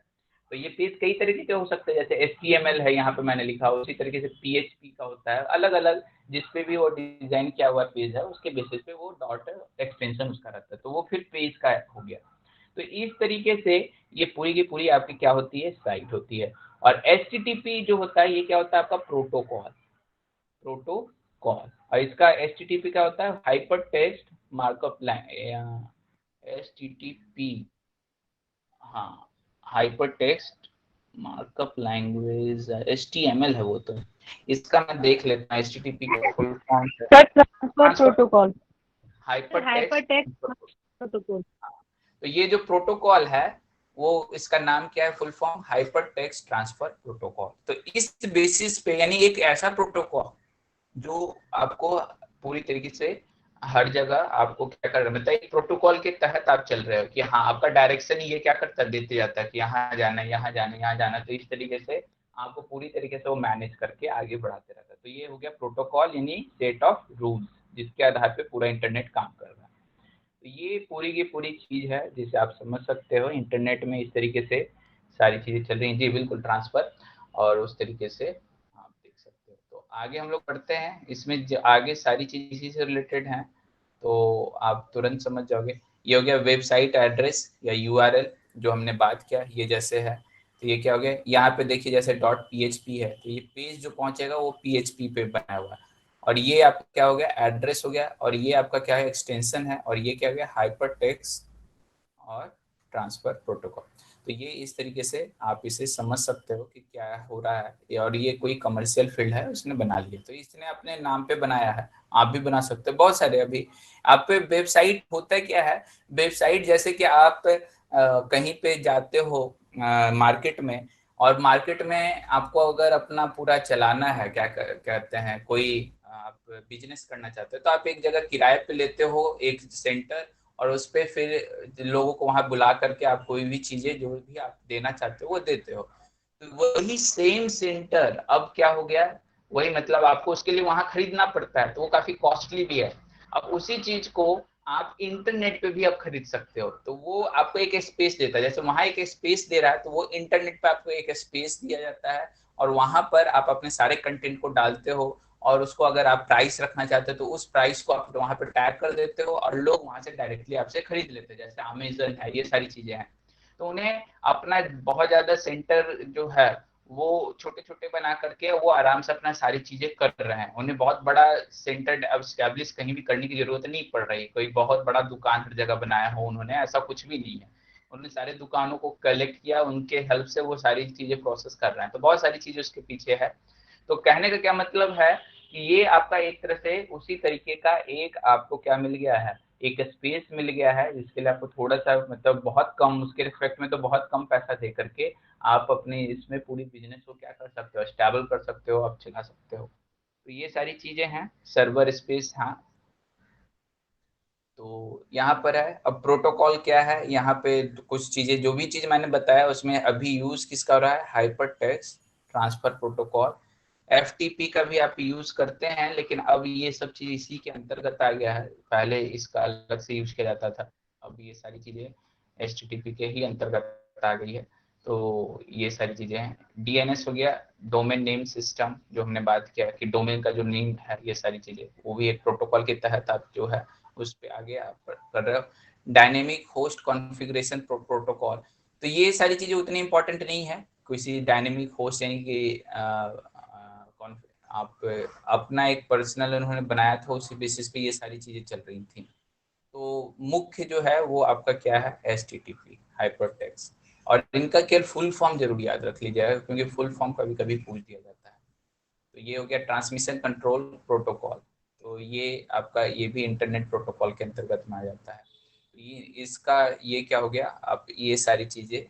तो ये पेज कई तरीके के हो सकते हैं, जैसे HTML है यहाँ पे मैंने लिखा, उसी तरीके से PHP का होता है, अलग अलग जिस पे भी वो डिजाइन किया हुआ पेज है उसके बेसिस पे वो डॉट एक्सटेंशन उसका रहता है, तो वो फिर पेज का हो गया। तो इस तरीके से ये पूरी की पूरी आपकी क्या होती है, साइट होती है। और HTTP जो होता है, ये क्या होता है आपका प्रोटोकॉल। प्रोटोकॉल, और इसका HTTP क्या होता है, hyper text markup language. HTTP, हाँ, hyper text markup language HTML है वो। तो इसका मैं देख लेता हूँ HTTP का फुल फॉर्म है sir transfer protocol. Hyper hypertext text. Protocol. तो ये जो प्रोटोकॉल है वो इसका नाम क्या है, full form hyper text transfer protocol. तो इस बेसिस पे यानी एक ऐसा प्रोटोकॉल जो आपको पूरी तरीके से हर जगह आपको क्या कर रहा है, मतलब एक प्रोटोकॉल के तहत आप चल रहे हो कि हाँ आपका डायरेक्शन ये क्या करता है, देते जाता है कि यहाँ जाना है, यहाँ जाना है, यहाँ जाना है। तो इस तरीके से आपको पूरी तरीके से वो मैनेज करके आगे बढ़ाते रहता है। तो ये हो गया प्रोटोकॉल, यानी सेट ऑफ रूल्स जिसके आधार पे पूरा इंटरनेट काम कर रहा है। तो ये पूरी की पूरी चीज है जिसे आप समझ सकते हो, इंटरनेट में इस तरीके से सारी चीजें चल रही हैं। जी बिल्कुल, ट्रांसफर और उस तरीके से आप देख सकते हो। तो आगे हम लोग पढ़ते हैं, इसमें आगे सारी चीज इसी से रिलेटेड हैं, तो आप तुरंत समझ जाओगे। ये हो गया वेबसाइट एड्रेस या URL जो हमने बात किया, ये जैसे है। तो ये क्या हो गया, यहाँ पे देखिए जैसे .php है, तो ये पेज जो पहुंचेगा वो PHP पे बना हुआ है। और ये आपका क्या हो गया, एड्रेस हो गया। और ये आपका क्या है, एक्सटेंशन है। और ये क्या हो गया, हाइपर टेक्स्ट और ट्रांसफर प्रोटोकॉल। तो ये इस तरीके से आप इसे समझ सकते हो कि क्या हो रहा है। और ये कोई कमर्शियल फील्ड है, उसने बना लिया, तो इसने अपने नाम पे बनाया है, आप भी बना सकते हो। बहुत सारे अभी आप पे वेबसाइट होता है, क्या है वेबसाइट, जैसे कि आप कहीं पे जाते हो मार्केट में, और मार्केट में आपको अगर अपना पूरा चलाना है, क्या कहते हैं, कोई आप बिजनेस करना चाहते हो, तो आप एक जगह किराए पे लेते हो एक सेंटर, और उस पर फिर लोगों को वहां बुला करके आप कोई भी चीजें जो भी आप देना चाहते हो वो देते हो। तो वही सेम सेंटर अब क्या हो गया, वही मतलब आपको उसके लिए वहां खरीदना पड़ता है, तो वो काफी कॉस्टली भी है। अब उसी चीज को आप इंटरनेट पे भी आप खरीद सकते हो, तो वो आपको एक स्पेस देता है। जैसे वहां एक स्पेस दे रहा है, तो वो इंटरनेट पे आपको एक स्पेस दिया जाता है, और वहां पर आप अपने सारे कंटेंट को डालते हो, और उसको अगर आप प्राइस रखना चाहते हो तो उस प्राइस को आप वहां पर टैग कर देते हो, और लोग वहां से डायरेक्टली आपसे खरीद लेते हैं। जैसे अमेजन है, ये सारी चीजें हैं। तो उन्हें अपना बहुत ज्यादा सेंटर जो है वो छोटे छोटे बना करके वो आराम से अपना सारी चीजें कर रहे हैं। उन्हें बहुत बड़ा सेंटर अब स्टैब्लिश कहीं भी करने की जरूरत नहीं पड़ रही, कोई बहुत बड़ा दुकान हर जगह बनाया हो उन्होंने, ऐसा कुछ भी नहीं है। उन्होंने सारे दुकानों को कलेक्ट किया, उनके हेल्प से वो सारी चीजें प्रोसेस कर रहे हैं। तो बहुत सारी चीजें उसके पीछे है। तो कहने का क्या मतलब है कि ये आपका एक तरह से उसी तरीके का एक आपको क्या मिल गया है, एक स्पेस मिल गया है, जिसके लिए आपको थोड़ा सा मतलब बहुत कम, उसके रिस्पेक्ट में तो बहुत कम पैसा दे करके आप अपने इसमें पूरी बिजनेस को क्या कर सकते हो, स्टेबल कर सकते हो, आप चला सकते हो। तो ये सारी चीजें हैं, सर्वर स्पेस। हाँ, तो यहाँ पर है। अब प्रोटोकॉल क्या है, यहाँ पे कुछ चीजें, जो भी चीज मैंने बताया उसमें अभी यूज किसका हो रहा है, hyper text transfer protocol. FTP का भी आप यूज करते हैं, लेकिन अब ये सब चीज इसी के अंतर्गत आ गया है, पहले इसका अलग से यूज किया जाता था, अब ये सारी चीजें HTTP के ही अंतर्गत आ गई है। तो ये सारी चीजें हैं। DNS हो गया, डोमेन नेम सिस्टम, जो हमने बात किया कि डोमेन का जो नेम है, ये सारी चीजें वो भी एक प्रोटोकॉल के तहत आप जो है उस पे आगे आप कर रहे हो। Dynamic host configuration protocol. तो ये सारी चीजें उतनी इंपॉर्टेंट नहीं है, किसी डायनेमिक होस्ट यानी कि आप अपना एक पर्सनल उन्होंने बनाया था, उसी बेसिस पे ये सारी चीजें चल रही थी। तो मुख्य जो है वो आपका क्या है, HTTP हाइपरटेक्स्ट। और इनका केवल फुल फॉर्म जरूर याद रख लीजिएगा, क्योंकि फुल फॉर्म कभी कभी पूछ दिया जाता है। तो ये हो गया ट्रांसमिशन कंट्रोल प्रोटोकॉल। तो ये आपका ये भी इंटरनेट प्रोटोकॉल के अंतर्गत में आ जाता है। ये इसका ये क्या हो गया, आप ये सारी चीजें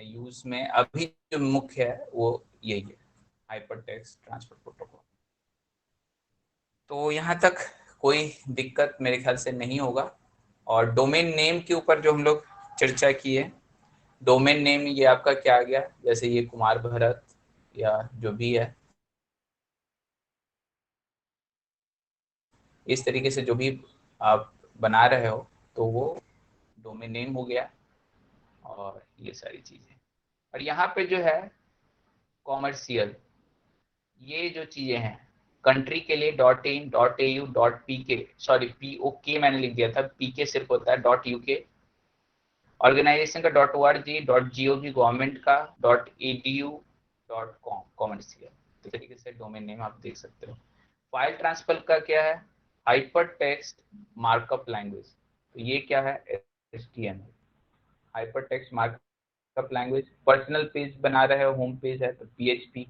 यूज में अभी जो मुख्य है वो यही है, हाइपरटेक्स्ट ट्रांसफर प्रोटोकॉल। तो यहाँ तक कोई दिक्कत मेरे ख्याल से नहीं होगा। और डोमेन नेम के ऊपर जो हम लोग चर्चा की है, डोमेन नेम ये आपका क्या आ गया, जैसे ये कुमार भरत या जो भी है, इस तरीके से जो भी आप बना रहे हो तो वो डोमेन नेम हो गया। और ये सारी चीजें, और यहाँ पे जो है कॉमर्शियल, ये जो चीजें हैं कंट्री के लिए .in .au .pk, sorry POK मैंने लिख दिया था, PK सिर्फ होता है .uk, ऑर्गेनाइजेशन का .org .gov, गवर्नमेंट का .edu .com, कॉमर्शियल। तो तरीके से डोमेन नेम आप देख सकते हो। फाइल ट्रांसफर का क्या है, हाइपर टेक्स्ट मार्कअप लैंग्वेज। तो ये क्या है, HTML hyper text markup language. Personal page बना रहे हो, होम पेज है तो PHP,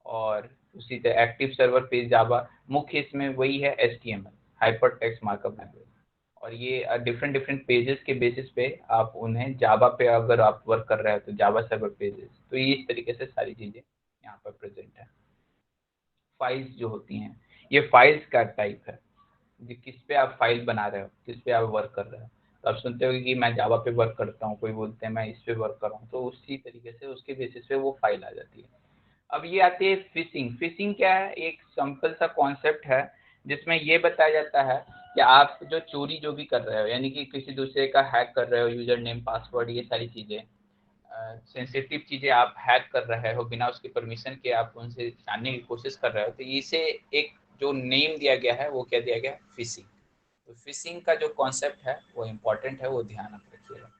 और उसी तरह एक्टिव सर्वर पेज जावा, मुख्य इसमें वही है HTML hyper text markup language. और ये डिफरेंट डिफरेंट पेजेस के बेसिस पे आप उन्हें जावा पे अगर आप वर्क कर रहे हो तो जावा सर्वर पेजेस। तो ये इस तरीके से सारी चीजें यहाँ पर प्रेजेंट है। फाइल्स जो होती हैं, ये फाइल्स का टाइप है, किस पे आप फाइल बना रहे हो, किस पे आप वर्क कर रहे हो। तो आप सुनते हो कि मैं जावा पे वर्क करता हूँ, कोई बोलते हैं मैं इस पे वर्क कर रहा हूँ, तो उसी तरीके से उसके बेसिस पे वो फाइल आ जाती है। अब ये आती है फिशिंग। फिशिंग क्या है, एक सिंपल सा कॉन्सेप्ट है जिसमें ये बताया जाता है कि आप जो चोरी जो भी कर रहे हो, यानी कि किसी दूसरे का हैक कर रहे हो, यूजर नेम पासवर्ड ये सारी चीजें, सेंसिटिव चीजें आप हैक कर रहे हो बिना उसकी परमिशन के, आप उनसे जानने की कोशिश कर रहे हो, तो इसे एक जो नेम दिया गया है वो क्या दिया गया है, फिशिंग। तो फिशिंग का जो कॉन्सेप्ट है वो इम्पोर्टेंट है, वो ध्यान आप रखिएगा।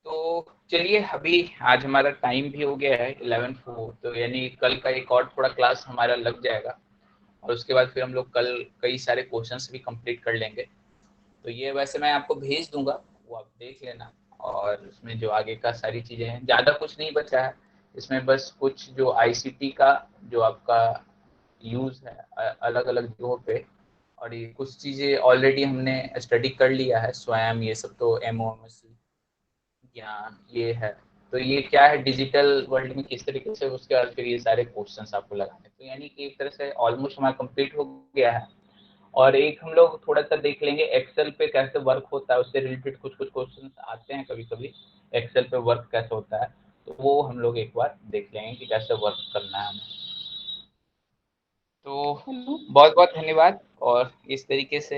तो चलिए, अभी आज हमारा टाइम भी हो गया है 11:04, तो यानी कल का एक और थोड़ा क्लास हमारा लग जाएगा, और उसके बाद फिर हम लोग कल कई सारे क्वेश्चंस भी कंप्लीट कर लेंगे। तो ये वैसे मैं आपको भेज दूंगा, वो आप देख लेना। और उसमें जो आगे का सारी चीज़ें हैं, ज़्यादा कुछ नहीं बचा है इसमें, बस कुछ जो ICT का जो आपका यूज़ है अलग अलग जगहों पे, और ये कुछ चीज़ें ऑलरेडी हमने स्टडी कर लिया है स्वयं, ये सब तो MOMC ज्ञान ये है। तो ये क्या है, डिजिटल वर्ल्ड में किस तरीके से, उसके बाद फिर ये सारे क्वेश्चंस आपको लगाने। तो यानी कि एक तरह से ऑलमोस्ट हमारा कंप्लीट हो गया है। और एक हम लोग थोड़ा सा देख लेंगे एक्सेल पे कैसे वर्क होता है, उससे रिलेटेड कुछ कुछ क्वेश्चंस आते हैं कभी कभी, एक्सेल पे वर्क कैसे होता है, तो वो हम लोग एक बार देख लेंगे कि कैसे वर्क करना है हमें। तो बहुत बहुत धन्यवाद, और इस तरीके से